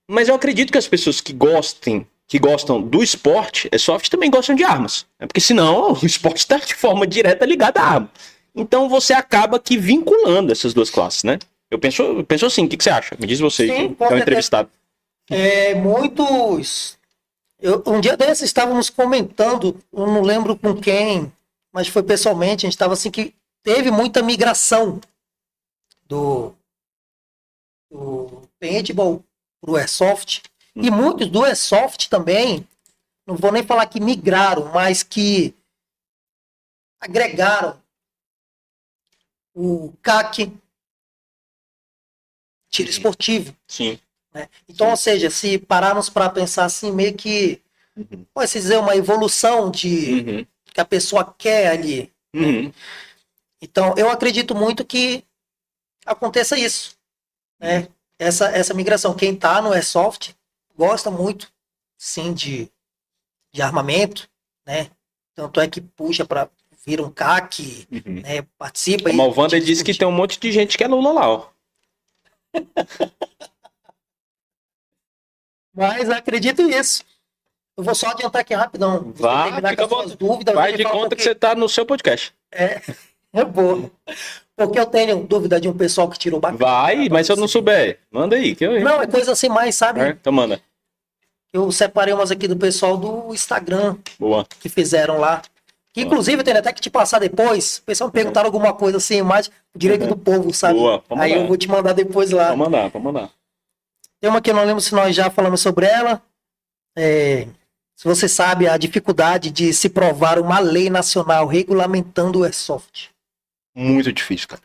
Mas eu acredito que as pessoas que gostam do esporte Airsoft também gostam de armas, né? Porque senão o esporte está de forma direta ligado à arma. Então você acaba que vinculando essas duas classes, né? Eu penso assim, o que você acha? Me diz você, Sim, que é um entrevistado. Muitos. Um dia desses estávamos comentando, eu não lembro com quem, mas foi pessoalmente, a gente estava assim que teve muita migração do paintball para o Airsoft, e muitos do Airsoft também, não vou nem falar que migraram, mas que agregaram o CAC, tiro esportivo. Sim. Né? Então, ou seja, se pararmos para pensar assim, meio que pode se dizer uma evolução de que a pessoa quer ali. Né? Então, eu acredito muito que aconteça isso. Né? Essa migração. Quem está no Airsoft gosta muito, sim, de armamento, né? Tanto é que puxa para vir um CAC, né? Participa. Como o Wander disse que tem um monte de gente que é Lula lá, ó. Mas acredito nisso. Eu vou só adiantar aqui rapidão. Fica bom. Faz de conta que você está no seu podcast. É bom. Porque eu tenho dúvida de um pessoal que tirou bacana. Vai, mas se eu não souber, manda aí. Não, é coisa assim mais, sabe? Então manda. Eu separei umas aqui do pessoal do Instagram. Boa. Que fizeram lá. Que inclusive eu tenho até que te passar depois. O pessoal me perguntaram alguma coisa assim, mais direito do povo, sabe? Boa, aí eu vou te mandar depois lá. Pode mandar. Tem uma que eu não lembro se nós já falamos sobre ela. Se você sabe a dificuldade de se provar uma lei nacional regulamentando o Airsoft. Muito difícil, cara.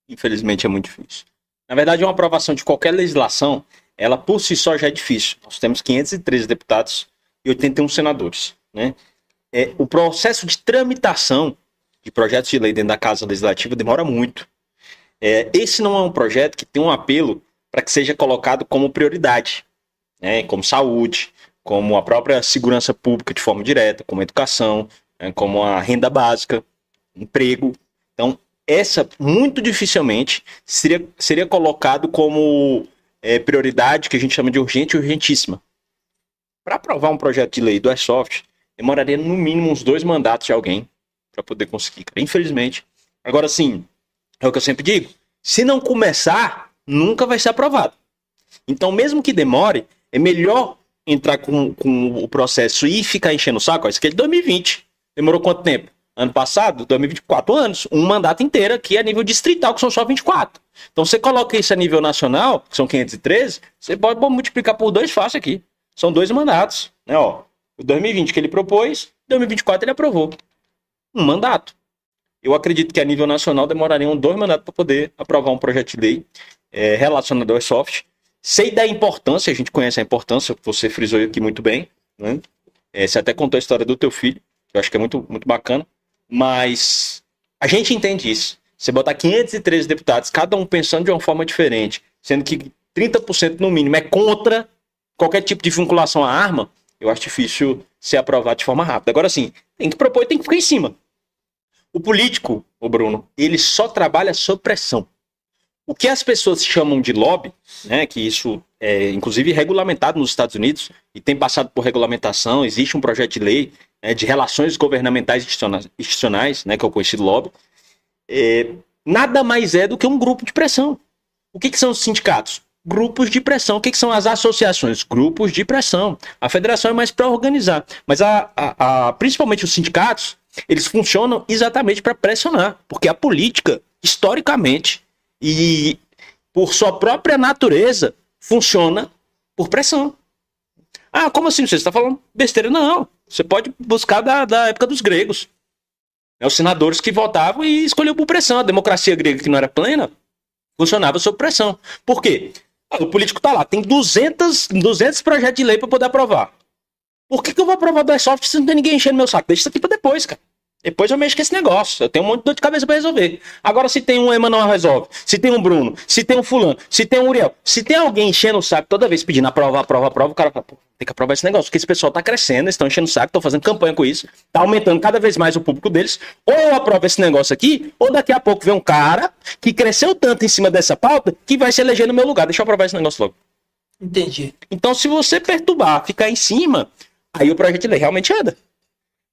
Infelizmente é muito difícil. Na verdade, uma aprovação de qualquer legislação, ela por si só já é difícil. Nós temos 513 deputados e 81 senadores, né? O processo de tramitação de projetos de lei dentro da Casa Legislativa demora muito. Esse não é um projeto que tem um apelo para que seja colocado como prioridade, né? Como saúde, como a própria segurança pública de forma direta, como educação, né? Como a renda básica, emprego. Então, essa muito dificilmente seria colocado como prioridade, que a gente chama de urgente e urgentíssima. Para aprovar um projeto de lei do Airsoft, demoraria no mínimo uns 2 mandatos de alguém para poder conseguir, cara. Infelizmente. Agora sim, é o que eu sempre digo, se não começar, nunca vai ser aprovado. Então, mesmo que demore, é melhor entrar com o processo e ficar enchendo o saco. Isso aqui é de 2020. Demorou quanto tempo? Ano passado, 2024 anos, um mandato inteiro aqui a nível distrital, que são só 24. Então, você coloca isso a nível nacional, que são 513, você pode multiplicar por 2 fácil aqui. São 2 mandatos, né? Ó, o 2020 que ele propôs, 2024 ele aprovou. Um mandato. Eu acredito que a nível nacional demorariam 2 mandatos para poder aprovar um projeto de lei relacionado ao Airsoft. Sei da importância, a gente conhece a importância, você frisou aqui muito bem, né? Você até contou a história do teu filho, que eu acho que é muito, muito bacana, mas a gente entende isso. Você botar 513 deputados, cada um pensando de uma forma diferente, sendo que 30% no mínimo é contra qualquer tipo de vinculação à arma, eu acho difícil ser aprovado de forma rápida. Agora sim, tem que propor e tem que ficar em cima. O político, o Bruno, ele só trabalha sob pressão. O que as pessoas chamam de lobby, né, que isso é inclusive regulamentado nos Estados Unidos e tem passado por regulamentação, existe um projeto de lei, né, de relações governamentais institucionais, né, que é o conhecido lobby, nada mais é do que um grupo de pressão. O que são os sindicatos? Grupos de pressão. O que são as associações? Grupos de pressão. A federação é mais para organizar, mas principalmente os sindicatos, eles funcionam exatamente para pressionar, porque a política, historicamente, e por sua própria natureza, funciona por pressão. Ah, como assim? Você está falando besteira? Não. Você pode buscar da época dos gregos. Os senadores que votavam e escolhiam por pressão. A democracia grega, que não era plena, funcionava sob pressão. Por quê? O político está lá, tem 200 projetos de lei para poder aprovar. Por que eu vou aprovar do Airsoft se não tem ninguém enchendo meu saco? Deixa isso aqui para depois, cara. Depois eu mexo com esse negócio. Eu tenho um monte de dor de cabeça pra resolver. Agora, se tem um Emanuel resolve, se tem um Bruno, se tem um fulano, se tem um Uriel, se tem alguém enchendo o saco toda vez pedindo aprova, o cara fala, pô, tem que aprovar esse negócio, porque esse pessoal tá crescendo, eles estão enchendo o saco, estão fazendo campanha com isso, tá aumentando cada vez mais o público deles. Ou eu aprovo esse negócio aqui, ou daqui a pouco vem um cara que cresceu tanto em cima dessa pauta que vai se eleger no meu lugar. Deixa eu aprovar esse negócio logo. Entendi. Então, se você perturbar, ficar em cima, aí o projeto de lei realmente anda.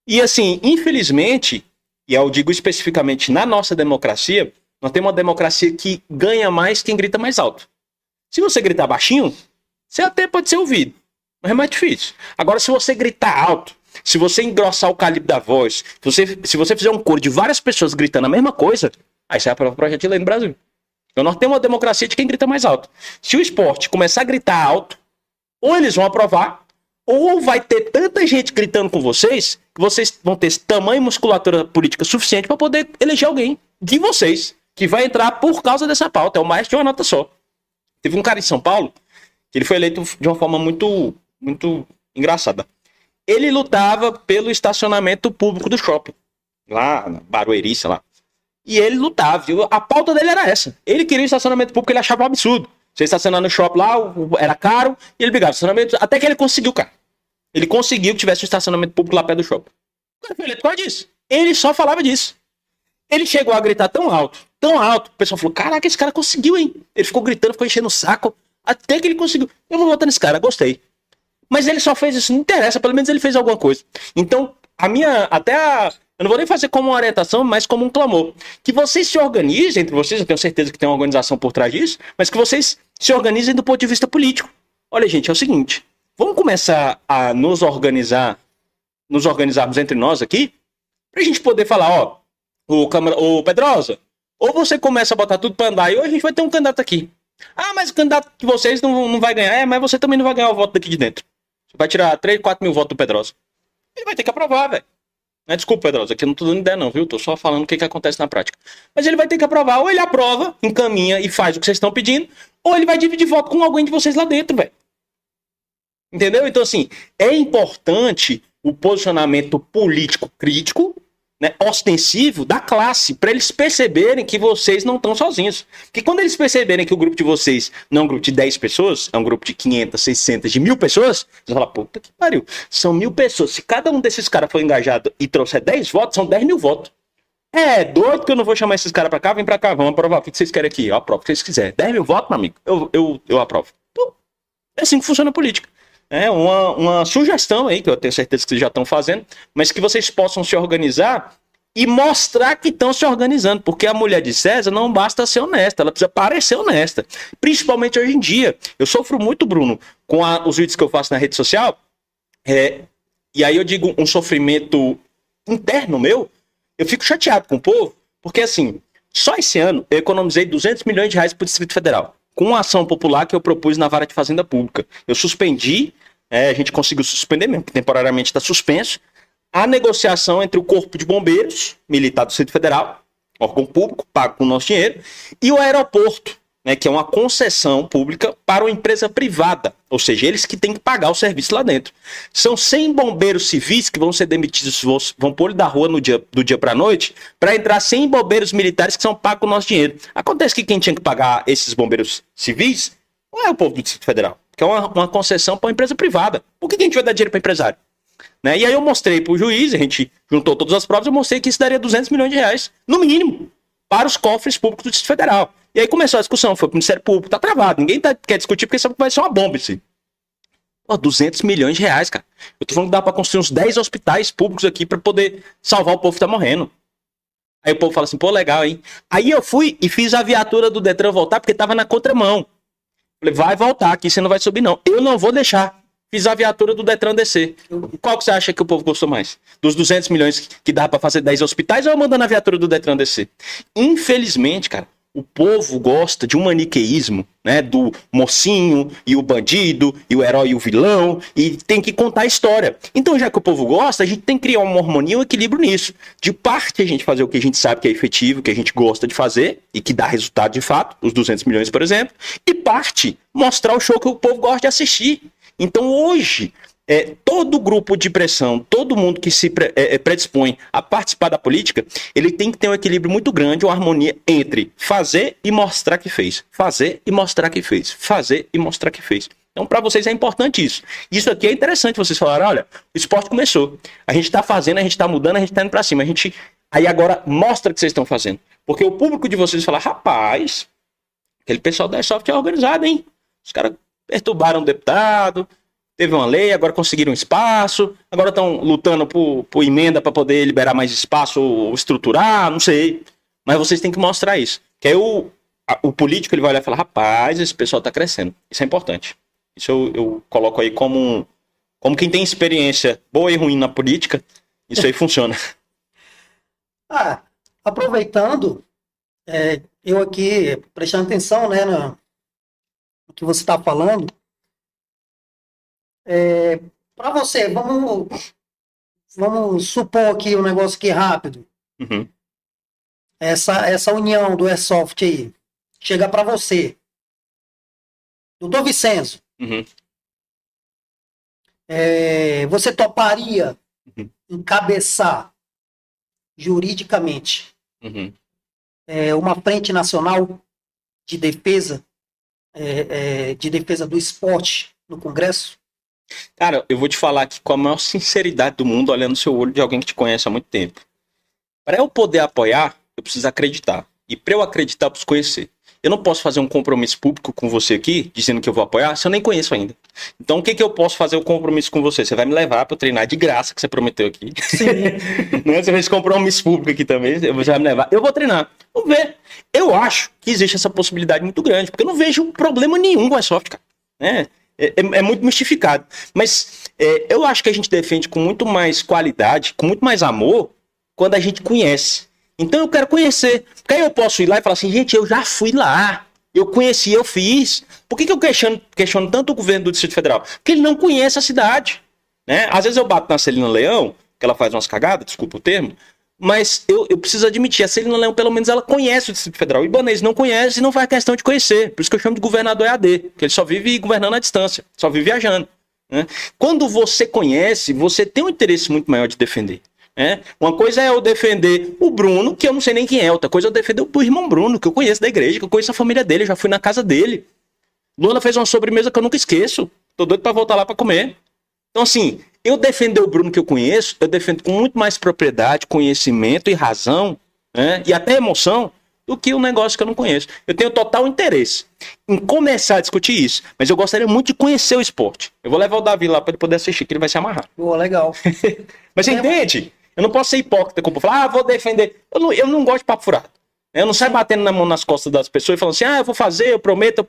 E assim, infelizmente, e eu digo especificamente na nossa democracia, nós temos uma democracia que ganha mais quem grita mais alto. Se você gritar baixinho, você até pode ser ouvido, mas é mais difícil. Agora, se você gritar alto, se você engrossar o calibre da voz, se você fizer um coro de várias pessoas gritando a mesma coisa, aí você aprova o projeto de lei no Brasil. Então nós temos uma democracia de quem grita mais alto. Se o esporte começar a gritar alto, ou eles vão aprovar, ou vai ter tanta gente gritando com vocês, que vocês vão ter tamanho e musculatura política suficiente para poder eleger alguém de vocês, que vai entrar por causa dessa pauta. É o mais de uma nota só. Teve um cara em São Paulo, que ele foi eleito de uma forma muito engraçada. Ele lutava pelo estacionamento público do shopping, lá na Barueri, sei lá. E ele lutava, viu? A pauta dele era essa. Ele queria o estacionamento público, ele achava um absurdo. Você estacionando no shopping lá, era caro, e ele brigava estacionamento, até que ele conseguiu, cara. Ele conseguiu que tivesse um estacionamento público lá perto do shopping. O cara foi eleito por causa disso. Ele só falava disso. Ele chegou a gritar tão alto, o pessoal falou, caraca, esse cara conseguiu, hein? Ele ficou gritando, ficou enchendo o saco, até que ele conseguiu. Eu vou votar nesse cara, gostei. Mas ele só fez isso, não interessa, pelo menos ele fez alguma coisa. Então, eu não vou nem fazer como uma orientação, mas como um clamor. Que vocês se organizem entre vocês, eu tenho certeza que tem uma organização por trás disso, mas que vocês se organizem do ponto de vista político. Olha, gente, é o seguinte, vamos começar a nos organizarmos entre nós aqui, pra gente poder falar, ó, ô Pedrosa, ou você começa a botar tudo pra andar, e hoje a gente vai ter um candidato aqui. Ah, mas o candidato de vocês não vai ganhar. Mas você também não vai ganhar o voto daqui de dentro. Você vai tirar 3, 4 mil votos do Pedrosa. Ele vai ter que aprovar, velho. Desculpa, Pedrosa, aqui eu não tô dando ideia não, viu? Tô só falando o que acontece na prática. Mas ele vai ter que aprovar. Ou ele aprova, encaminha e faz o que vocês estão pedindo, ou ele vai dividir voto com alguém de vocês lá dentro, velho. Entendeu? Então, assim, é importante o posicionamento político crítico, né, ostensivo da classe, para eles perceberem que vocês não estão sozinhos. Porque quando eles perceberem que o grupo de vocês não é um grupo de 10 pessoas, é um grupo de 500, 600, de 1000 pessoas, eles vão falar, puta que pariu, são 1000 pessoas. Se cada um desses caras for engajado e trouxer 10 votos, são 10 mil votos. É doido que eu não vou chamar esses caras pra cá, vem pra cá, vamos aprovar. O que vocês querem aqui? Eu aprovo o que vocês quiserem. 10 mil votos, meu amigo, eu aprovo. Então, é assim que funciona a política. É uma sugestão aí, que eu tenho certeza que vocês já estão fazendo, mas que vocês possam se organizar e mostrar que estão se organizando, porque a mulher de César não basta ser honesta, ela precisa parecer honesta, principalmente hoje em dia. Eu sofro muito, Bruno, com os vídeos que eu faço na rede social, e aí eu digo um sofrimento interno meu, eu fico chateado com o povo, porque assim, só esse ano eu economizei 200 milhões de reais para o Distrito Federal, com uma ação popular que eu propus na Vara de Fazenda Pública. Eu suspendi, a gente conseguiu suspender mesmo, temporariamente está suspenso, a negociação entre o Corpo de Bombeiros, militar do Distrito Federal, órgão público, pago com o nosso dinheiro, e o aeroporto, né, que é uma concessão pública para uma empresa privada, ou seja, eles que têm que pagar o serviço lá dentro. São 100 bombeiros civis que vão ser demitidos, vão pôr da rua do dia para a noite, para entrar 100 bombeiros militares que são pagos com o nosso dinheiro. Acontece que quem tinha que pagar esses bombeiros civis não é o povo do Distrito Federal, que é uma concessão para uma empresa privada. Por que a gente vai dar dinheiro para empresário? Né? E aí eu mostrei para o juiz, a gente juntou todas as provas, eu mostrei que isso daria 200 milhões de reais, no mínimo, para os cofres públicos do Distrito Federal. E aí começou a discussão, foi para o Ministério Público, tá travado, ninguém quer discutir porque sabe que vai ser uma bomba isso aí. 200 milhões de reais, cara. Eu tô falando que dá para construir uns 10 hospitais públicos aqui para poder salvar o povo que tá morrendo. Aí o povo fala assim, pô, legal, hein? Aí eu fui e fiz a viatura do Detran voltar porque tava na contramão. Falei, vai voltar aqui, você não vai subir não. Eu não vou deixar. Fiz a viatura do Detran descer. Qual que você acha que o povo gostou mais? Dos 200 milhões que dá pra fazer 10 hospitais ou eu mandando a viatura do Detran descer? Infelizmente, cara, o povo gosta de um maniqueísmo, né? Do mocinho e o bandido, e o herói e o vilão, e tem que contar a história. Então, já que o povo gosta, a gente tem que criar uma harmonia, um equilíbrio nisso. De parte, a gente fazer o que a gente sabe que é efetivo, que a gente gosta de fazer, e que dá resultado de fato, os 200 milhões, por exemplo, e parte, mostrar o show que o povo gosta de assistir. Então hoje, todo grupo de pressão, todo mundo que se predispõe a participar da política, ele tem que ter um equilíbrio muito grande, uma harmonia entre fazer e mostrar que fez. Fazer e mostrar que fez. Fazer e mostrar que fez. Então, para vocês é importante isso. Isso aqui é interessante, vocês falaram, olha, o esporte começou. A gente está fazendo, a gente está mudando, a gente está indo para cima. Aí agora mostra que vocês estão fazendo. Porque o público de vocês fala, rapaz, aquele pessoal da Airsoft é organizado, hein? Os caras perturbaram o deputado, teve uma lei, agora conseguiram espaço, agora estão lutando por emenda para poder liberar mais espaço ou estruturar, não sei. Mas vocês têm que mostrar isso. Que aí o político ele vai olhar e falar, rapaz, esse pessoal está crescendo. Isso é importante. Isso eu coloco aí como quem tem experiência boa e ruim na política, isso aí funciona. Aproveitando, eu aqui prestando atenção, né, no que você está falando, para você, vamos supor aqui um negócio aqui rápido. Uhum. Essa união do Airsoft aí, chega para você, doutor Vicenzo, Uhum. você toparia encabeçar juridicamente Uhum. Uma frente nacional de defesa do esporte no Congresso? Cara, eu vou te falar aqui com a maior sinceridade do mundo, olhando no seu olho de alguém que te conhece há muito tempo. Para eu poder apoiar, eu preciso acreditar. E para eu acreditar, eu preciso conhecer. Eu não posso fazer um compromisso público com você aqui, dizendo que eu vou apoiar, se eu nem conheço ainda. Então, o que eu posso fazer o compromisso com você? Você vai me levar para eu treinar de graça, que você prometeu aqui. Sim. Né? Você fez compromisso público aqui também, você vai me levar. Eu vou treinar. Vamos ver. Eu acho que existe essa possibilidade muito grande, porque eu não vejo problema nenhum com a Airsoft, cara. Né? É muito mistificado. Mas eu acho que a gente defende com muito mais qualidade, com muito mais amor, quando a gente conhece. Então eu quero conhecer. Porque aí eu posso ir lá e falar assim, gente, eu já fui lá. Eu conheci, eu fiz. Por que eu questiono tanto o governo do Distrito Federal? Porque ele não conhece a cidade. Né? Às vezes eu bato na Celina Leão, que ela faz umas cagadas, desculpa o termo, mas eu preciso admitir, a Celina Leão, pelo menos, ela conhece o Distrito Federal. O Ibanez não conhece e não faz questão de conhecer. Por isso que eu chamo de governador EAD, que ele só vive governando à distância, só vive viajando. Né? Quando você conhece, você tem um interesse muito maior de defender. Uma coisa é eu defender o Bruno, que eu não sei nem quem é. Outra coisa é eu defender o irmão Bruno, que eu conheço da igreja, que eu conheço a família dele, eu já fui na casa dele. Luana fez uma sobremesa que eu nunca esqueço. Tô doido pra voltar lá pra comer. Então, assim, eu defender o Bruno que eu conheço, eu defendo com muito mais propriedade, conhecimento e razão, né? E até emoção, do que um negócio que eu não conheço. Eu tenho total interesse em começar a discutir isso, mas eu gostaria muito de conhecer o esporte. Eu vou levar o Davi lá pra ele poder assistir, que ele vai se amarrar. Boa, legal. Mas você entende? Eu não posso ser hipócrita, como falar, vou defender. Eu não gosto de papo furado. Eu não saio batendo na mão nas costas das pessoas e falando assim, eu vou fazer, eu prometo,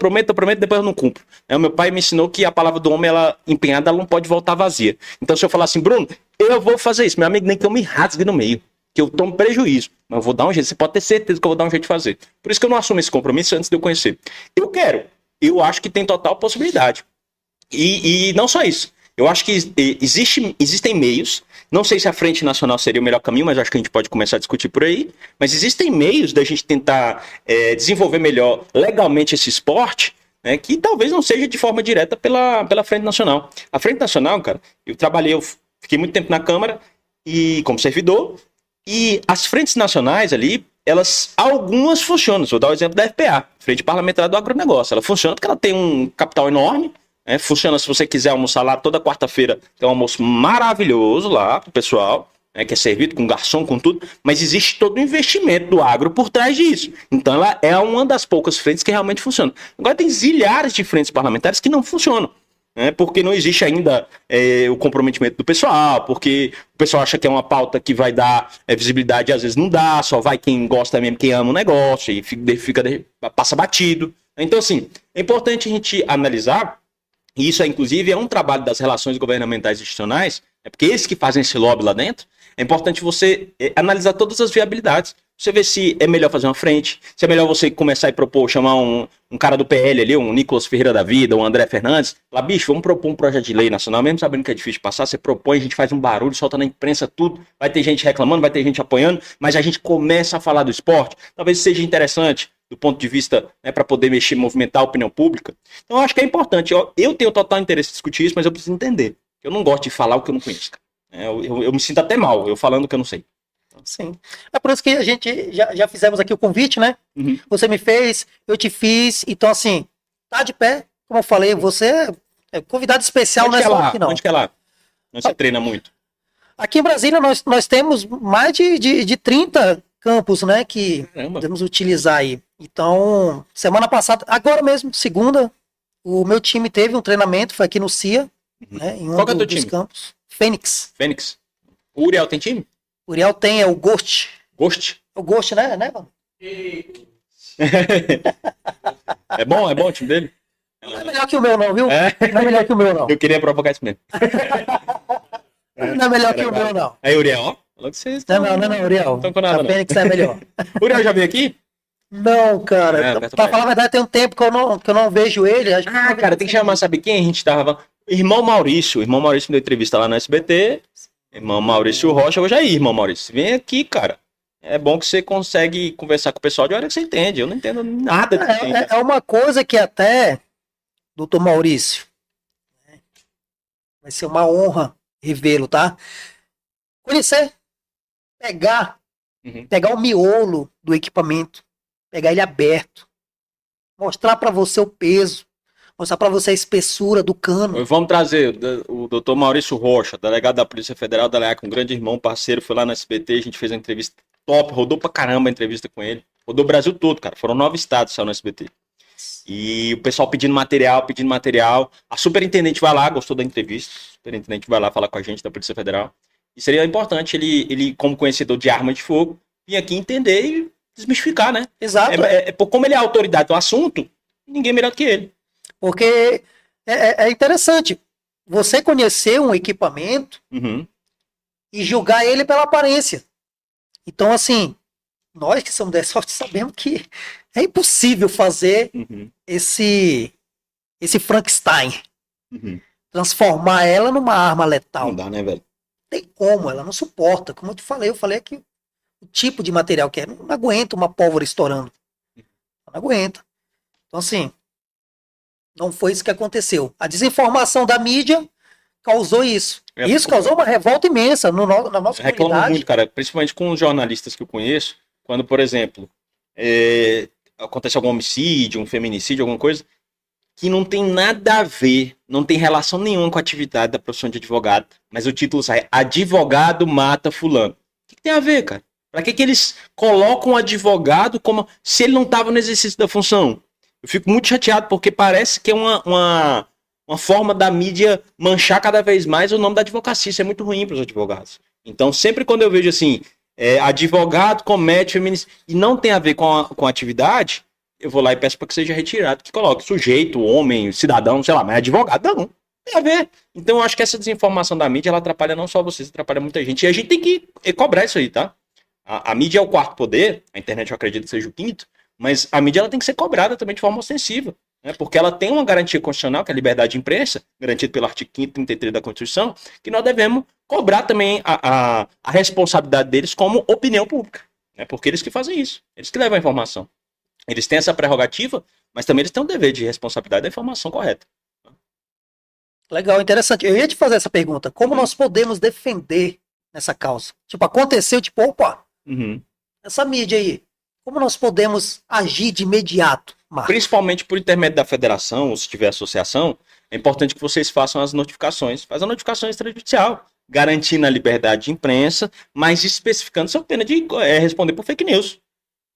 depois eu não cumpro. O meu pai me ensinou que a palavra do homem, ela empenhada, ela não pode voltar vazia. Então se eu falar assim, Bruno, eu vou fazer isso, meu amigo, nem que eu me rasgue no meio, que eu tomo prejuízo, mas eu vou dar um jeito, você pode ter certeza que eu vou dar um jeito de fazer. Por isso que eu não assumo esse compromisso antes de eu conhecer. Eu acho que tem total possibilidade. E não só isso. Eu acho que existem meios, não sei se a Frente Nacional seria o melhor caminho, mas acho que a gente pode começar a discutir por aí, mas existem meios da gente tentar desenvolver melhor legalmente esse esporte, né, que talvez não seja de forma direta pela Frente Nacional. A Frente Nacional, cara, eu fiquei muito tempo na Câmara e como servidor, e as frentes nacionais ali, algumas funcionam. Vou dar o exemplo da FPA, Frente Parlamentar do Agronegócio. Ela funciona porque ela tem um capital enorme. Funciona se você quiser almoçar lá toda quarta-feira, tem um almoço maravilhoso lá pro pessoal, que é servido com garçom, com tudo, mas existe todo o investimento do agro por trás disso. Então ela é uma das poucas frentes que realmente funciona. Agora tem zilhares de frentes parlamentares que não funcionam, porque não existe ainda o comprometimento do pessoal, porque o pessoal acha que é uma pauta que vai dar visibilidade e às vezes não dá, só vai quem gosta mesmo, quem ama o negócio, e passa batido. Então assim, é importante a gente analisar. E isso, inclusive, é um trabalho das relações governamentais e institucionais, porque eles que fazem esse lobby lá dentro, é importante você analisar todas as viabilidades. Você vê se é melhor fazer uma frente, se é melhor você começar e propor, chamar um cara do PL ali, um Nicolas Ferreira da Vida, um André Fernandes, lá, bicho, vamos propor um projeto de lei nacional, mesmo sabendo que é difícil de passar, você propõe, a gente faz um barulho, solta na imprensa tudo, vai ter gente reclamando, vai ter gente apoiando, mas a gente começa a falar do esporte, talvez seja interessante, do ponto de vista, para poder mexer, movimentar a opinião pública. Então, eu acho que é importante. Eu tenho total interesse em discutir isso, mas eu preciso entender. Eu não gosto de falar o que eu não conheço, cara. Eu me sinto até mal, eu falando o que eu não sei. Sim. É por isso que a gente já fizemos aqui o convite, né? Uhum. Você me fez, eu te fiz. Então, assim, tá de pé. Como eu falei, você é convidado especial, não é só aqui, não. Onde que é lá? Onde você treina muito? Aqui em Brasília, nós temos mais de 30 campos, né? Que Caramba. podemos utilizar aí. Então, semana passada, agora mesmo, segunda, o meu time teve um treinamento, foi aqui no CIA, né? Em um Qual que é o teu dos time? campos. Fênix. Fênix. O Uriel tem time? O Uriel tem, é o Ghost. Ghost? É o Ghost, né, mano? É bom o time dele? Não é melhor que o meu, não, viu? É. Não é melhor que o meu, não. Eu queria provocar isso mesmo. Não é melhor que o meu, não. Aí, Uriel, ó. Falou que vocês Não, Uriel. Não estão com nada, A não. Fênix é melhor. Uriel já veio aqui? Não, cara. Pra falar a verdade, tem um tempo que eu não vejo ele. Cara, tem que chamar, sabe quem? A gente tava. Irmão Maurício. Irmão Maurício me deu entrevista lá no SBT. Irmão Maurício Rocha. Hoje aí, irmão Maurício. Vem aqui, cara. É bom que você consegue conversar com o pessoal de hora que você entende. Eu não entendo nada disso. É uma coisa que até, doutor Maurício, vai ser uma honra revê-lo, tá? Conhecer, pegar o miolo do equipamento, pegar ele aberto, mostrar para você o peso, mostrar para você a espessura do cano. Vamos trazer o doutor Maurício Rocha, delegado da Polícia Federal, delegado com um grande irmão, parceiro, foi lá no SBT, a gente fez uma entrevista top, rodou pra caramba a entrevista com ele. Rodou o Brasil todo, cara. Foram 9 estados só no SBT. E o pessoal pedindo material. A superintendente vai lá, gostou da entrevista. A superintendente vai lá falar com a gente da Polícia Federal. E seria importante ele como conhecedor de arma de fogo, vir aqui entender e desmistificar, né? Exato. Como ele é a autoridade do assunto, ninguém é melhor do que ele. Porque é interessante você conhecer um equipamento e julgar ele pela aparência. Então, assim, nós que somos da Airsoft sabemos que é impossível fazer esse Frankenstein. Transformar ela numa arma letal. Não dá, né, velho? Tem como, ela não suporta. Como eu falei aqui, o tipo de material que é, não aguenta uma pólvora estourando. Não aguenta. Então, assim, não foi isso que aconteceu. A desinformação da mídia causou isso. Isso causou uma revolta imensa na nossa comunidade. Reclamo muito, cara, principalmente com os jornalistas que eu conheço, quando, por exemplo, acontece algum homicídio, um feminicídio, alguma coisa, que não tem nada a ver, não tem relação nenhuma com a atividade da profissão de advogado, mas o título sai, advogado mata fulano. O que tem a ver, cara? Pra que eles colocam o advogado como se ele não estava no exercício da função? Eu fico muito chateado, porque parece que é uma forma da mídia manchar cada vez mais o nome da advocacia. Isso é muito ruim para os advogados. Então, sempre quando eu vejo assim, advogado comete feminicídio e não tem a ver com a atividade, eu vou lá e peço para que seja retirado, que coloque sujeito, homem, cidadão, sei lá, mas advogado não tem a ver. Então, eu acho que essa desinformação da mídia, ela atrapalha não só vocês, atrapalha muita gente. E a gente tem que cobrar isso aí, tá? A mídia é o quarto poder, a internet eu acredito que seja o quinto, mas a mídia ela tem que ser cobrada também de forma ostensiva. Porque ela tem uma garantia constitucional, que é a liberdade de imprensa, garantida pelo artigo 5º e 33 da Constituição, que nós devemos cobrar também a responsabilidade deles como opinião pública. Porque eles que fazem isso, eles que levam a informação. Eles têm essa prerrogativa, mas também eles têm um dever de responsabilidade da informação correta. Legal, interessante. Eu ia te fazer essa pergunta. Como nós podemos defender essa causa? Tipo, aconteceu, tipo, opa, essa mídia aí, como nós podemos agir de imediato, Marcos? Principalmente por intermédio da federação, ou se tiver associação, é importante que vocês façam as notificações. Faz a notificação extrajudicial, garantindo a liberdade de imprensa, mas especificando sua pena de responder por fake news.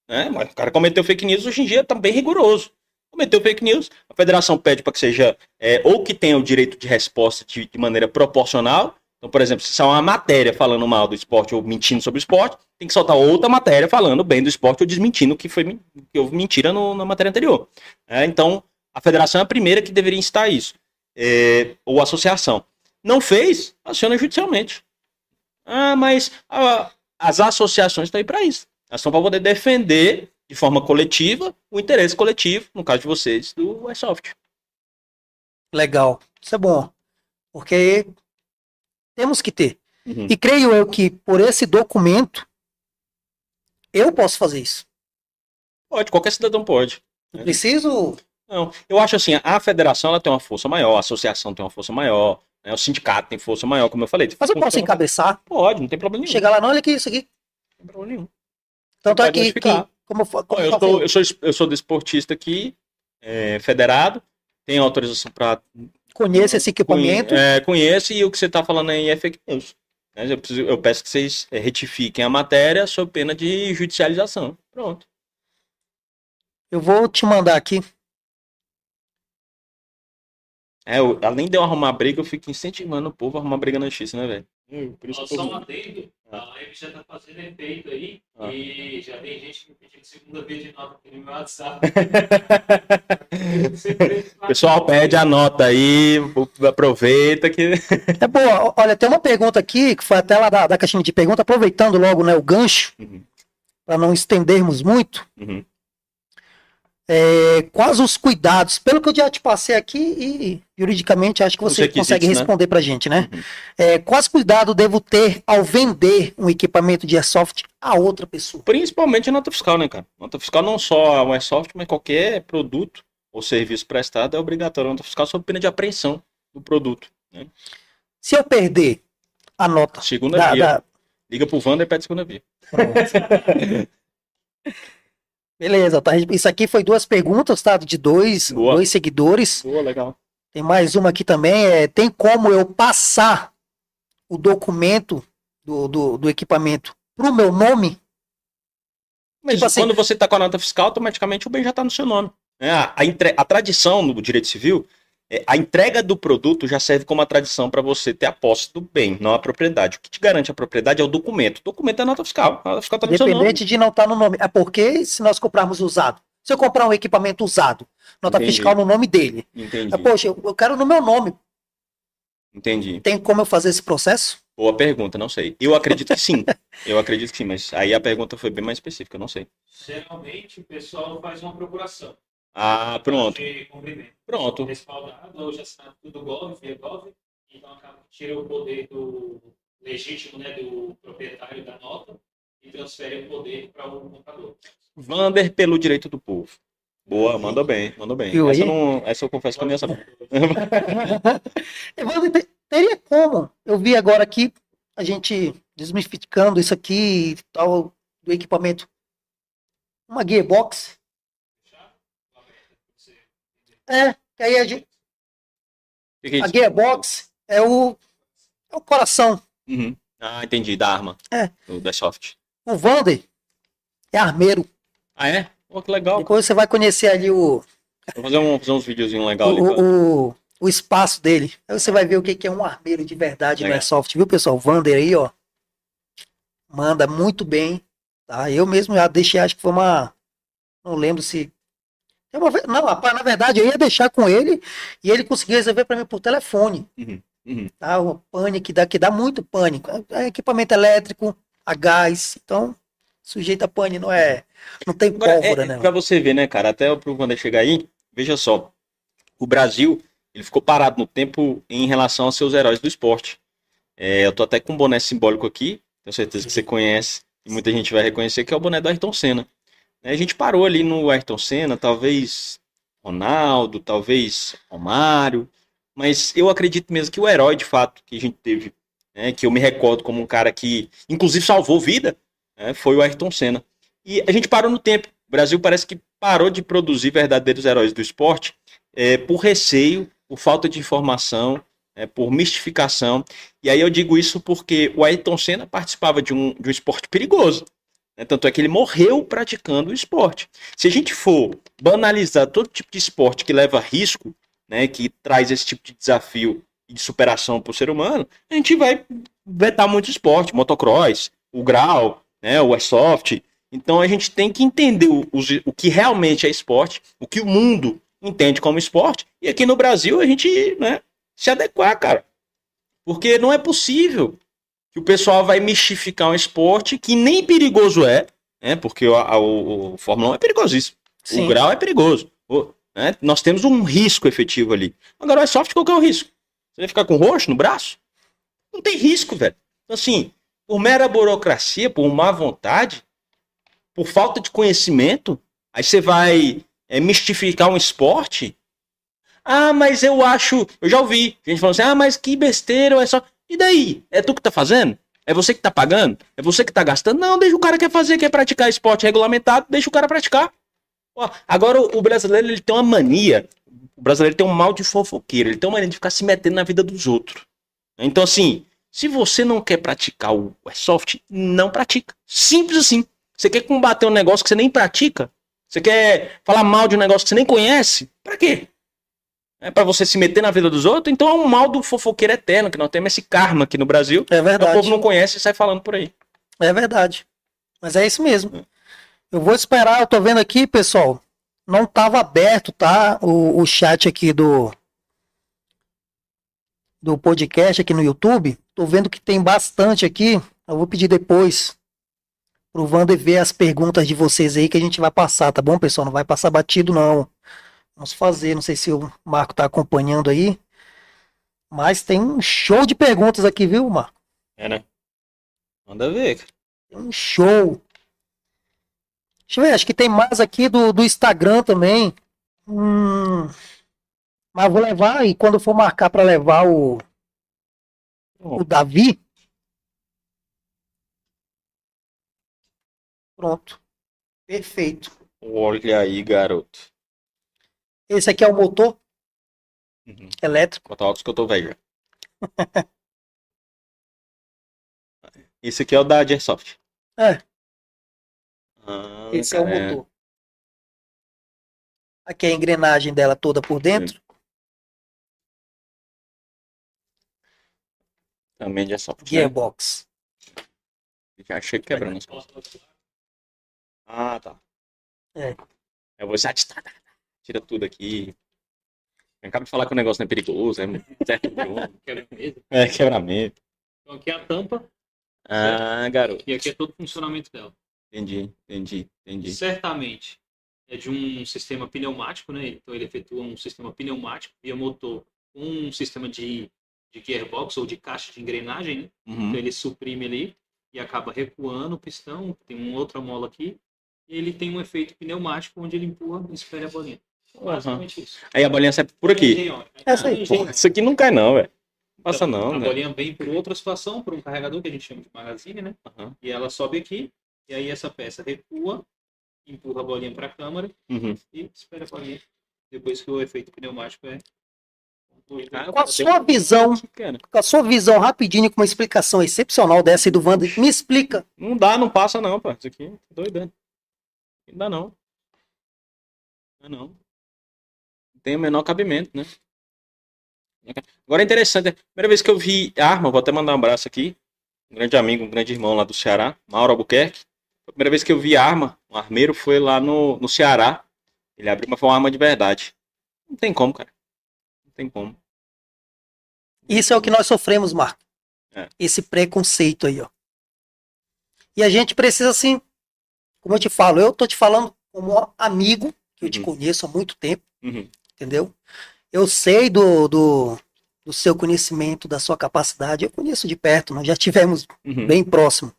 Mas o cara cometeu fake news, hoje em dia está bem rigoroso. Cometeu fake news, a federação pede para que seja, ou que tenha o direito de resposta de maneira proporcional. Então, por exemplo, se é uma matéria falando mal do esporte ou mentindo sobre o esporte, tem que soltar outra matéria falando bem do esporte ou desmentindo que houve mentira na matéria anterior. Então, a federação é a primeira que deveria instar isso. Ou a associação. Não fez, aciona judicialmente. Mas as associações estão aí para isso. Elas estão para poder defender de forma coletiva o interesse coletivo, no caso de vocês, do Airsoft. Legal. Isso é bom. Porque temos que ter. E creio eu que por esse documento eu posso fazer isso. Pode, qualquer cidadão pode. Não preciso Não, eu acho assim, a federação ela tem uma força maior, a associação tem uma força maior, né, o sindicato tem força maior, como eu falei. Mas eu posso encabeçar? Pode, não tem problema nenhum. Chegar lá, não, olha aqui, isso aqui. Não tem problema nenhum. Tanto é Pode notificar. como Eu sou desportista aqui, federado, tenho autorização para... Conheço esse equipamento. Conheço, e o que você está falando aí é fake news. Né? Eu peço que vocês retifiquem a matéria sob pena de judicialização. Pronto. Eu vou te mandar aqui. Além de eu arrumar briga, eu fico incentivando o povo a arrumar briga na justiça, né, velho? Só um adendo, a live já tá fazendo efeito aí, e já tem gente me pedindo segunda vez de nota aqui no meu WhatsApp. O pessoal pede a nota aí, aproveita que... É boa. Olha, tem uma pergunta aqui, que foi até lá da caixinha de pergunta, aproveitando logo, né, o gancho, para não estendermos muito. Quais os cuidados, pelo que eu já te passei aqui, e juridicamente acho que você consegue responder pra gente, né? Quais cuidados devo ter ao vender um equipamento de airsoft a outra pessoa? Principalmente a nota fiscal, né, cara? Nota fiscal não só o airsoft, mas qualquer produto ou serviço prestado é obrigatório a nota fiscal sob pena de apreensão do produto, né? Se eu perder a nota... Segunda via. Liga pro Wander e pede segunda via. Beleza, tá? Isso aqui foi 2 perguntas, tá? De dois seguidores. Boa, legal. Tem mais uma aqui também. Tem como eu passar o documento do equipamento pro meu nome? Mas tipo assim, quando você tá com a nota fiscal, automaticamente o bem já tá no seu nome. A tradição no direito civil, a entrega do produto já serve como a tradição para você ter a posse do bem, não a propriedade. O que te garante a propriedade é o documento. O documento é a nota fiscal. A nota fiscal tá no seu nome. Independente de não estar no nome. É porque se nós comprarmos usado, se eu comprar um equipamento usado, nota fiscal no nome dele. Entendi. Poxa, eu quero no meu nome. Entendi. Tem como eu fazer esse processo? Boa pergunta, não sei. Eu acredito que sim. Eu acredito que sim, mas aí a pergunta foi bem mais específica, eu não sei. Geralmente o pessoal faz uma procuração. Pronto. Pronto. Respaldado, hoje assinado tudo Gov, via Gov, então acaba que tira o poder do legítimo, né, do proprietário da nota e transfere o poder para o comprador. Wander pelo direito do povo. Boa, mandou bem, mandou bem. Essa eu confesso que eu não ia saber. Teria como. Eu vi agora aqui, a gente desmistificando isso aqui, tal, do equipamento. Uma gearbox. Que aí a gearbox é o coração. Uhum. Entendi, da arma. Do Airsoft. O Wander é armeiro. É? Que legal. Depois você vai conhecer ali Vou fazer uns videozinhos legais. O espaço dele. Aí você vai ver o que é um armeiro de verdade no Airsoft. Viu, pessoal? O Wander aí, ó. Manda muito bem. Tá? Eu mesmo já deixei, acho que foi uma... Não lembro se... Não, rapaz, na verdade eu ia deixar com ele e ele conseguiu resolver para mim por telefone. Tá? Uma pane que dá muito pânico. É equipamento elétrico, a gás, então sujeito a pane não tem pólvora, né? Pra você ver, né, cara, até pro Wander chegar aí, veja só, o Brasil, ele ficou parado no tempo em relação aos seus heróis do esporte. Eu tô até com um boné simbólico aqui, tenho certeza que você conhece e muita gente vai reconhecer, que é o boné do Ayrton Senna. A gente parou ali no Ayrton Senna, talvez Ronaldo, talvez Romário, mas eu acredito mesmo que o herói, de fato, que a gente teve, que eu me recordo como um cara que, inclusive, salvou vida, foi o Ayrton Senna. E a gente parou no tempo. O Brasil parece que parou de produzir verdadeiros heróis do esporte por receio, por falta de informação, por mistificação. E aí eu digo isso porque o Ayrton Senna participava de um esporte perigoso. Tanto é que ele morreu praticando o esporte. Se a gente for banalizar todo tipo de esporte que leva risco, que traz esse tipo de desafio e de superação para o ser humano, a gente vai vetar muito esporte, motocross, o grau, o airsoft. Então a gente tem que entender o que realmente é esporte, o que o mundo entende como esporte, e aqui no Brasil a gente se adequar, cara. Porque não é possível que o pessoal vai mistificar um esporte que nem perigoso porque o Fórmula 1 é perigosíssimo. Sim. O grau é perigoso. Nós temos um risco efetivo ali. Agora o airsoft, qual que é o risco? Você vai ficar com roxo no braço? Não tem risco, velho. Então, assim, por mera burocracia, por má vontade, por falta de conhecimento, aí você vai mistificar um esporte. Ah, mas eu já ouvi gente falando assim, mas que besteira, é só... E daí? É tu que tá fazendo? É você que tá pagando? É você que tá gastando? Não, deixa o cara que quer fazer, quer praticar esporte regulamentado, deixa o cara praticar. Ó, agora o brasileiro, ele tem uma mania, o brasileiro tem um mal de fofoqueiro, ele tem uma mania de ficar se metendo na vida dos outros. Então assim, se você não quer praticar o airsoft, não pratica. Simples assim. Você quer combater um negócio que você nem pratica? Você quer falar mal de um negócio que você nem conhece? Pra quê? É pra você se meter na vida dos outros? Então é um mal do fofoqueiro eterno, que nós temos esse karma aqui no Brasil. É verdade. O povo não conhece e sai falando por aí. É verdade. Mas é isso mesmo. Eu vou esperar, eu tô vendo aqui, pessoal. Não tava aberto, tá? O chat aqui do podcast aqui no YouTube. Tô vendo que tem bastante aqui. Eu vou pedir depois pro Wander ver as perguntas de vocês aí que a gente vai passar, tá bom, pessoal? Não vai passar batido, não. Vamos fazer, não sei se o Marco tá acompanhando aí. Mas tem um show de perguntas aqui, viu, Marco? É, né? Manda ver, cara. Tem um show. Deixa eu ver, acho que tem mais aqui do Instagram também. Mas eu vou levar e quando for marcar para levar o Davi. Pronto. Perfeito. Olha aí, garoto. Esse aqui é o motor elétrico. Botar óculos que eu tô velho. Esse aqui é o da Airsoft. É. Ah, Esse é o motor. Aqui é a engrenagem dela toda por dentro. Também de Airsoft. Gearbox. Já achei quebrando as coisas. Ah, tá. É. Eu vou tira tudo aqui. Acaba de falar que o negócio não é perigoso, é certo de um. Quebra-mesa. É quebramento. Então aqui é a tampa. Ah, garoto. E aqui é todo o funcionamento dela. Entendi. Certamente é de um sistema pneumático, né? Então ele efetua um sistema pneumático via motor, um sistema de gearbox ou de caixa de engrenagem, né? Então ele suprime ali e acaba recuando o pistão, tem uma outra mola aqui, e ele tem um efeito pneumático onde ele empurra e espera a bolinha. Basicamente isso. Aí a bolinha sai por aqui. Essa aí. Porra, isso aqui não cai não, velho. Passa então, não, a né? bolinha vem por outra situação, por um carregador que a gente chama de magazine, né? E ela sobe aqui, e aí essa peça recua, empurra a bolinha para a câmara e espera a bolinha. Depois que o efeito pneumático é concluído. Com a sua visão rapidinho, com uma explicação excepcional dessa aí do Wander, me explica. Não dá, não passa não, pô. Isso aqui é doidão. Não dá não. Não tem o menor cabimento, né? Agora é interessante, a primeira vez que eu vi arma, vou até mandar um abraço aqui, um grande amigo, um grande irmão lá do Ceará, Mauro Albuquerque. A primeira vez que eu vi arma, um armeiro, foi lá no Ceará. Ele abriu, mas foi uma arma de verdade. Não tem como, cara. Não tem como. Isso é o que nós sofremos, Marco. É. Esse preconceito aí, ó. E a gente precisa, assim, como eu te falo, eu tô te falando como amigo, que eu te conheço há muito tempo, entendeu? Eu sei do seu conhecimento, da sua capacidade, eu conheço de perto, nós já tivemos bem próximo.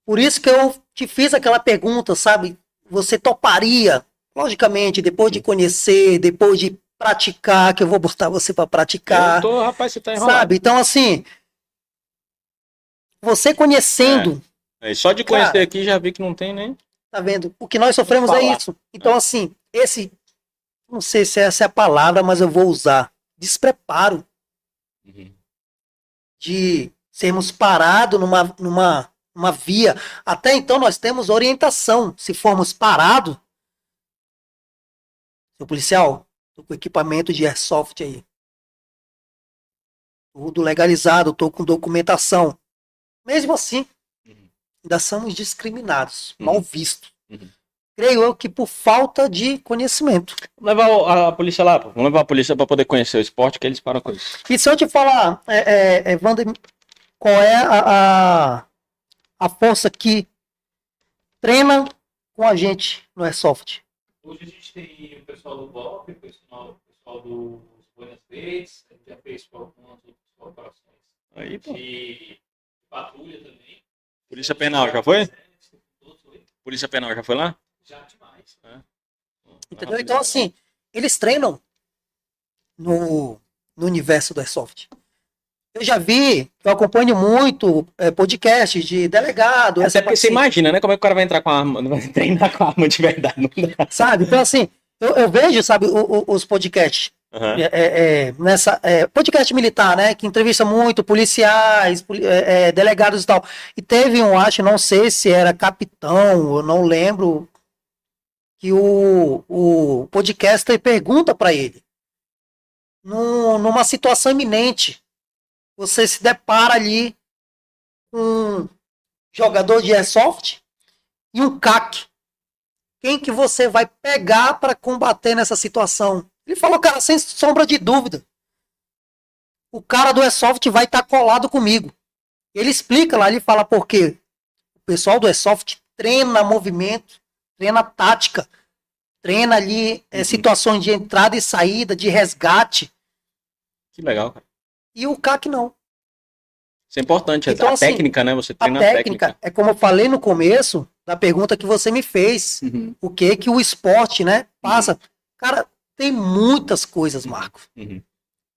Por isso que eu te fiz aquela pergunta, sabe? Você toparia, logicamente, depois de conhecer, depois de praticar, que eu vou botar você para praticar. Rapaz, você tá enrolado. Sabe? Então, assim, você conhecendo... Só de conhecer cara, aqui já vi que não tem nem... Tá vendo? O que nós sofremos é isso. Então, assim, esse... Não sei se essa é a palavra, mas eu vou usar. Despreparo. De sermos parados numa via. Até então nós temos orientação. Se formos parados... Seu policial, tô com equipamento de airsoft aí. Tudo legalizado, tô com documentação. Mesmo assim, ainda somos discriminados, mal vistos. Creio eu que por falta de conhecimento. Vamos levar a polícia lá, pô. Vamos levar a polícia para poder conhecer o esporte, que eles param com isso. E se eu te falar, Wander, qual é a força que treina com a gente no airsoft? Hoje a gente tem o pessoal do BOP, o pessoal dos Buenas Verdes, a gente já fez com algumas outras corporações. Aí, pô. De patrulha também. Polícia Penal já foi? Polícia Penal já foi lá? Já demais. Entendeu? Então, assim, eles treinam no universo do Airsoft. Eu já vi, eu acompanho muito podcasts de delegado, Até porque você assim, imagina, né? Como é que o cara vai entrar com a arma, não vai treinar com a arma de verdade. Não dá. sabe? Então, assim, eu vejo, sabe, os podcasts. Aham. Podcast militar, né? Que entrevista muito policiais, delegados e tal. E teve um, acho, não sei se era capitão, eu não lembro, que o podcaster pergunta para ele, numa situação iminente, você se depara ali com um jogador de airsoft e um CAC. Quem que você vai pegar para combater nessa situação? Ele falou, cara, sem sombra de dúvida, o cara do Airsoft vai estar colado comigo. Ele explica lá, ele fala por quê. O pessoal do Airsoft treina movimento, treina tática, treina ali situações de entrada e saída, de resgate. Que legal, cara. E o CAC não. Isso é importante. Então, a assim, técnica, né? Você A treina técnica, é como eu falei no começo da pergunta que você me fez. Uhum. O que o esporte, né, passa. Cara, tem muitas coisas, Marco. Uhum.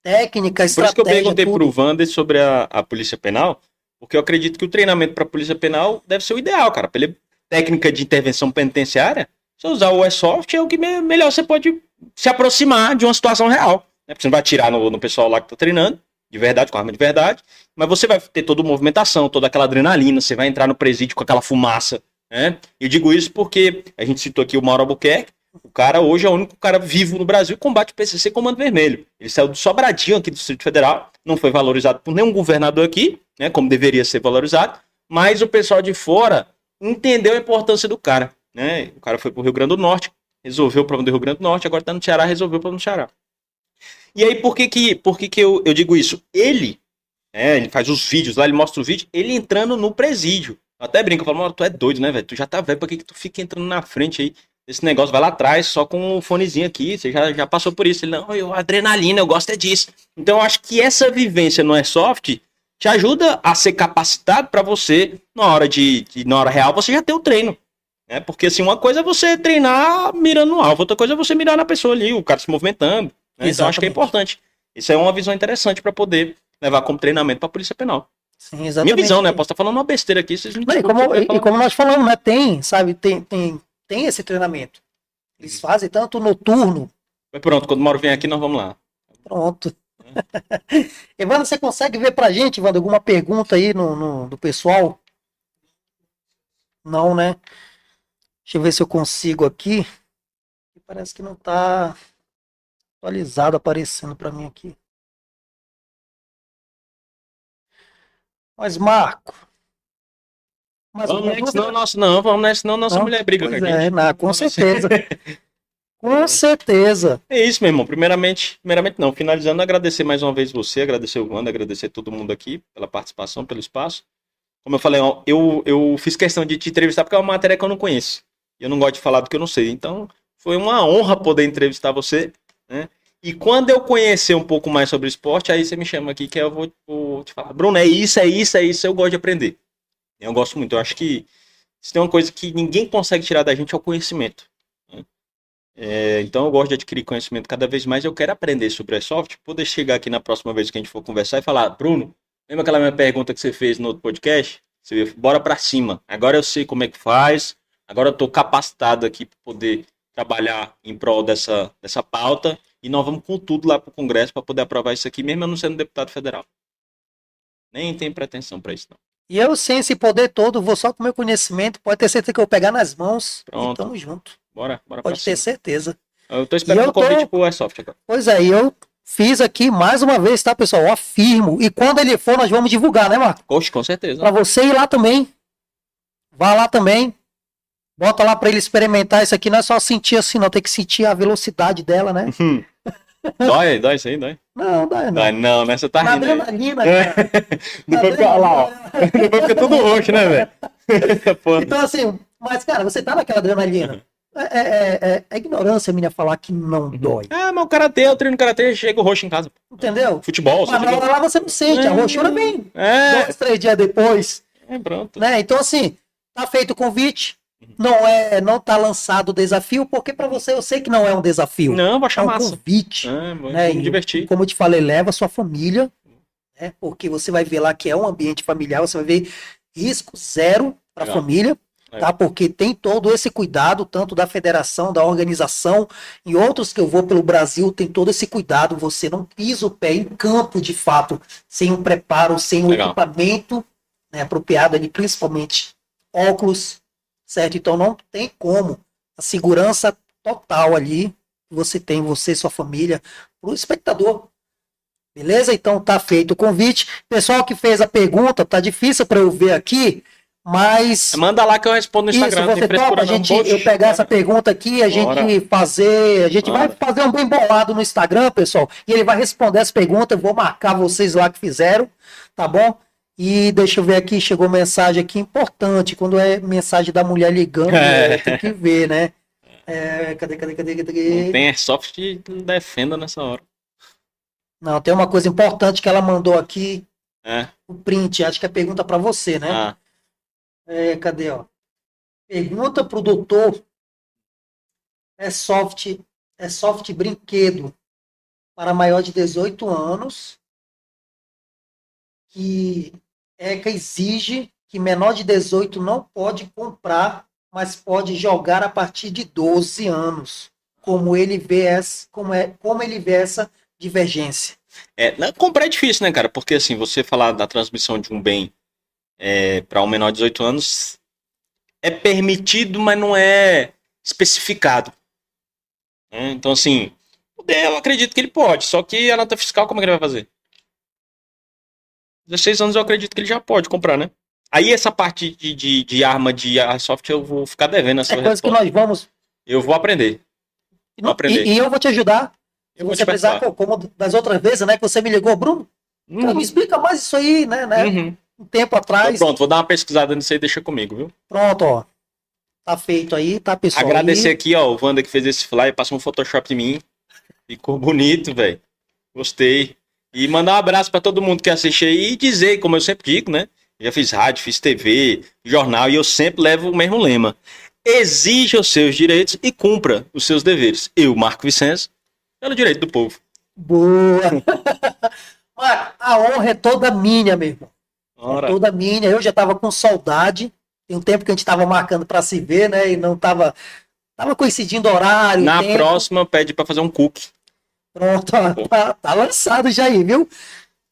Técnica, Por isso que eu estratégia, perguntei tudo. pro Wander sobre a Polícia Penal, porque eu acredito que o treinamento pra Polícia Penal deve ser o ideal, cara. Pela técnica de intervenção penitenciária, se você usar o Airsoft é o que melhor você pode se aproximar de uma situação real. Né? Porque você não vai atirar no pessoal lá que tá treinando, de verdade, com arma de verdade, mas você vai ter toda a movimentação, toda aquela adrenalina, você vai entrar no presídio com aquela fumaça, né? Eu digo isso porque a gente citou aqui o Mauro Albuquerque, o cara hoje é o único cara vivo no Brasil que combate o PCC Comando Vermelho. Ele saiu do Sobradinho aqui do Distrito Federal, não foi valorizado por nenhum governador aqui, né, como deveria ser valorizado, mas o pessoal de fora entendeu a importância do cara, né? O cara foi pro Rio Grande do Norte, resolveu o problema do Rio Grande do Norte, agora tá no Ceará, resolveu o problema do Ceará. E aí, por que eu digo isso? Ele faz os vídeos lá, ele mostra o vídeo, ele entrando no presídio. Eu até brinco, eu falo, mano, tu é doido, né, velho? Tu já tá velho, pra que tu fica entrando na frente aí? Esse negócio vai lá atrás, só com o fonezinho aqui, você já passou por isso. Ele, não, adrenalina, eu gosto é disso. Então, eu acho que essa vivência no Airsoft te ajuda a ser capacitado pra você, na hora real, você já ter o treino. Né? Porque, assim, uma coisa é você treinar mirando no alvo, outra coisa é você mirar na pessoa ali, o cara se movimentando. Né? Então, acho que é importante. Isso é uma visão interessante para poder levar como treinamento para a Polícia Penal. Sim, exatamente. Minha visão, né? Posso estar falando uma besteira aqui, vocês não e como nós falamos, né? Tem esse treinamento. Eles fazem tanto noturno. Mas pronto, quando o Mauro vem aqui, nós vamos lá. Pronto. Evandro, você consegue ver pra gente, Evandro, alguma pergunta aí do pessoal? Não, né? Deixa eu ver se eu consigo aqui. Parece que não tá atualizado aparecendo para mim aqui. Mas, Marco. Vamos nessa, senão nossa mulher briga com a gente. Não, com certeza. Com certeza. É isso, meu irmão. Primeiramente não. Finalizando, agradecer mais uma vez você, agradecer o Wander, agradecer todo mundo aqui pela participação, pelo espaço. Como eu falei, eu fiz questão de te entrevistar porque é uma matéria que eu não conheço. Eu não gosto de falar do que eu não sei. Então, foi uma honra poder entrevistar você, né? E quando eu conhecer um pouco mais sobre esporte, aí você me chama aqui que eu vou te falar. Bruno, é isso, eu gosto de aprender. Eu gosto muito. Eu acho que se tem uma coisa que ninguém consegue tirar da gente é o conhecimento. Né? Então eu gosto de adquirir conhecimento cada vez mais. Eu quero aprender sobre Airsoft, poder chegar aqui na próxima vez que a gente for conversar e falar, Bruno, lembra aquela minha pergunta que você fez no outro podcast? Você bora pra cima. Agora eu sei como é que faz. Agora eu tô capacitado aqui para poder trabalhar em prol dessa pauta. E nós vamos com tudo lá para o Congresso para poder aprovar isso aqui, mesmo eu não sendo deputado federal. Nem tem pretensão para isso, não. E eu, sem esse poder todo, vou só com o meu conhecimento, pode ter certeza que eu vou pegar nas mãos. Pronto. E tamo junto. Bora pode ter certeza. Eu tô esperando o convite pro Airsoft agora. Pois é, e eu fiz aqui mais uma vez, tá, pessoal? Eu afirmo. E quando ele for, nós vamos divulgar, né, Marco? Oxe, com certeza. Pra você ir lá também. Vá lá também. Bota lá pra ele experimentar isso aqui. Não é só sentir assim, não. Tem que sentir a velocidade dela, né? Dói isso aí, dói? Não, dói não. Dói não, né? Você tá rindo aí. Adrenalina, cara. Depois fica lá, ó. Depois fica tudo roxo, né, velho? Então, assim, mas, cara, você tá naquela adrenalina. É ignorância minha falar que não dói. Mas o karatê, eu treino karatê, chega o roxo em casa. Entendeu? Futebol, mas na hora lá você não sente, a roxura vem 2, 3 dias depois. Pronto. Né? Então, assim, tá feito o convite. não tá lançado o desafio, porque para você eu sei que não é um desafio. Não, vou É achar um massa. convite. Vou Né? me divertir. Como eu te falei, leva a sua família, né? Porque você vai ver lá que é um ambiente familiar, você vai ver risco zero para a Legal. família, tá? Porque tem todo esse cuidado, tanto da federação, da organização, e outros que eu vou pelo Brasil, tem todo esse cuidado, você não pisa o pé em campo de fato, sem um preparo, sem um Legal. equipamento, né, apropriado ali, principalmente óculos, certo? Então não tem como. A segurança total ali, você tem, você e sua família, para o espectador. Beleza? Então tá feito o convite. Pessoal que fez a pergunta, tá difícil para eu ver aqui, mas Manda lá que eu respondo no Instagram. isso, você topa eu pegar essa pergunta aqui, a gente vai fazer um bem bolado no Instagram, pessoal, e ele vai responder as perguntas, eu vou marcar vocês lá que fizeram, tá bom? E deixa eu ver aqui, chegou mensagem aqui importante, quando é mensagem da mulher ligando, tem que ver, né? Cadê? Não tem Airsoft que não defenda nessa hora. Não, tem uma coisa importante que ela mandou aqui, É. o print, acho que é pergunta para você, né? Ah. Cadê, ó? Pergunta pro doutor, é soft brinquedo para maior de 18 anos, que ECA exige que menor de 18 não pode comprar, mas pode jogar a partir de 12 anos. Como ele vê essa divergência? Comprar é difícil, né, cara? Porque assim, você falar da transmissão de um bem para um menor de 18 anos é permitido, mas não é especificado. Então, assim, eu acredito que ele pode, só que a nota fiscal, como é que ele vai fazer? 16 anos eu acredito que ele já pode comprar, né? Aí essa parte de arma de Airsoft eu vou ficar devendo essa coisa que nós vamos... Eu vou aprender. E eu vou te ajudar. Se você precisar, como das outras vezes, né, que você me ligou, Bruno, me explica mais isso aí, né? Um tempo atrás. Então, pronto, vou dar uma pesquisada nisso aí, deixa comigo, viu? Pronto, ó. Tá feito aí, tá, pessoal? Agradecer aqui, ó, o Wanda que fez esse flyer, passou um Photoshop em mim. Ficou bonito, velho. Gostei. E mandar um abraço pra todo mundo que assiste aí e dizer, como eu sempre digo, né? Já fiz rádio, fiz TV, jornal e eu sempre levo o mesmo lema. Exija os seus direitos e cumpra os seus deveres. Eu, Marco Vicenço, pelo direito do povo. Boa! Marco, a honra é toda minha, meu irmão. É toda minha. Eu já tava com saudade. Tem um tempo que a gente tava marcando pra se ver, né? E não tava coincidindo horário. Na próxima, pede pra fazer um cookie. Pronto, tá lançado já aí, viu?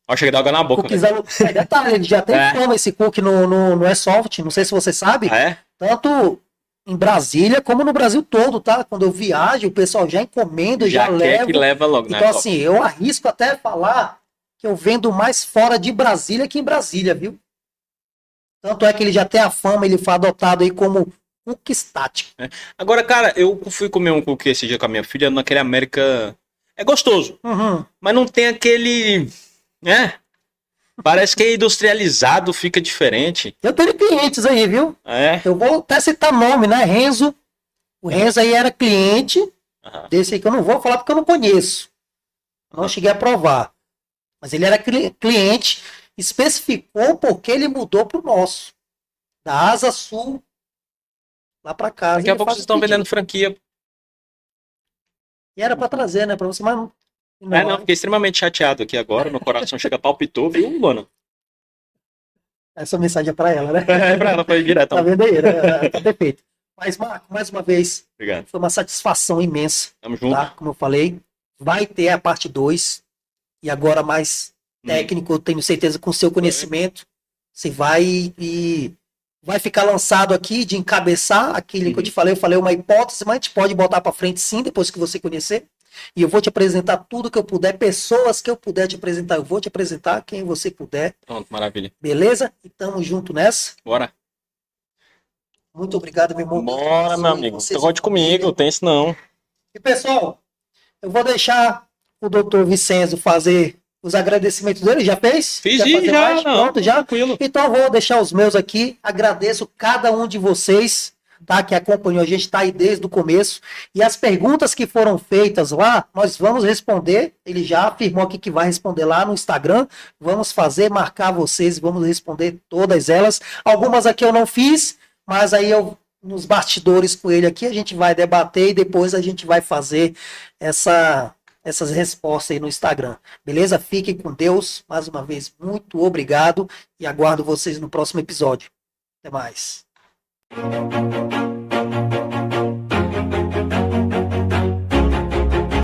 Ó, chega de água na boca. Detalhe, ele já tem como esse cookie no Airsoft, não sei se você sabe. Tanto em Brasília como no Brasil todo, tá? Quando eu viajo, o pessoal já encomenda, já leva. Que leva logo, então, assim, eu arrisco até falar que eu vendo mais fora de Brasília que em Brasília, viu? Tanto é que ele já tem a fama, ele foi adotado aí como cookie estático. Agora, cara, eu fui comer um cookie esse dia com a minha filha naquele América... É gostoso, mas não tem aquele... Parece que é industrializado, fica diferente. Eu tenho clientes aí, viu? Eu vou até citar nome, né? Renzo. O Renzo aí era cliente desse aí que eu não vou falar porque eu não conheço. Não cheguei a provar. Mas ele era cliente, especificou porque ele mudou pro nosso. Da Asa Sul lá pra casa. Daqui a pouco vocês estão vendendo franquia. E era pra trazer, né? Pra você, mas não. Não, fiquei extremamente chateado aqui agora. Meu coração chega, palpitou, viu, Luana? Essa mensagem é pra ela, né? Pra ela, foi direto. Tá vendo aí? Tá perfeito. Mas, Marco, mais uma vez, obrigado. Foi uma satisfação imensa. Tamo junto. Tá? Como eu falei, vai ter a parte 2. E agora mais técnico, eu tenho certeza, com o seu conhecimento, você vai ficar lançado aqui de encabeçar aquilo que eu falei uma hipótese, mas a gente pode botar para frente sim, depois que você conhecer. E eu vou te apresentar tudo que eu puder, pessoas que eu puder te apresentar. Eu vou te apresentar quem você puder. Pronto, maravilha. Beleza? E tamo junto nessa. Bora. Muito obrigado, meu irmão. Bora, meu amigo. Você conte comigo, não tem isso não. E pessoal, eu vou deixar o doutor Vicenzo fazer os agradecimentos dele. Já fez? Fiz já, não. Pronto, já. Tranquilo. Então eu vou deixar os meus aqui. Agradeço cada um de vocês, tá? Que acompanhou a gente, tá aí desde o começo. E as perguntas que foram feitas lá, nós vamos responder. Ele já afirmou aqui que vai responder lá no Instagram. Vamos fazer, marcar vocês, vamos responder todas elas. Algumas aqui eu não fiz, mas aí eu nos bastidores com ele aqui, a gente vai debater e depois a gente vai fazer essas respostas aí no Instagram. Beleza? Fiquem com Deus. Mais uma vez, muito obrigado e aguardo vocês no próximo episódio. Até mais.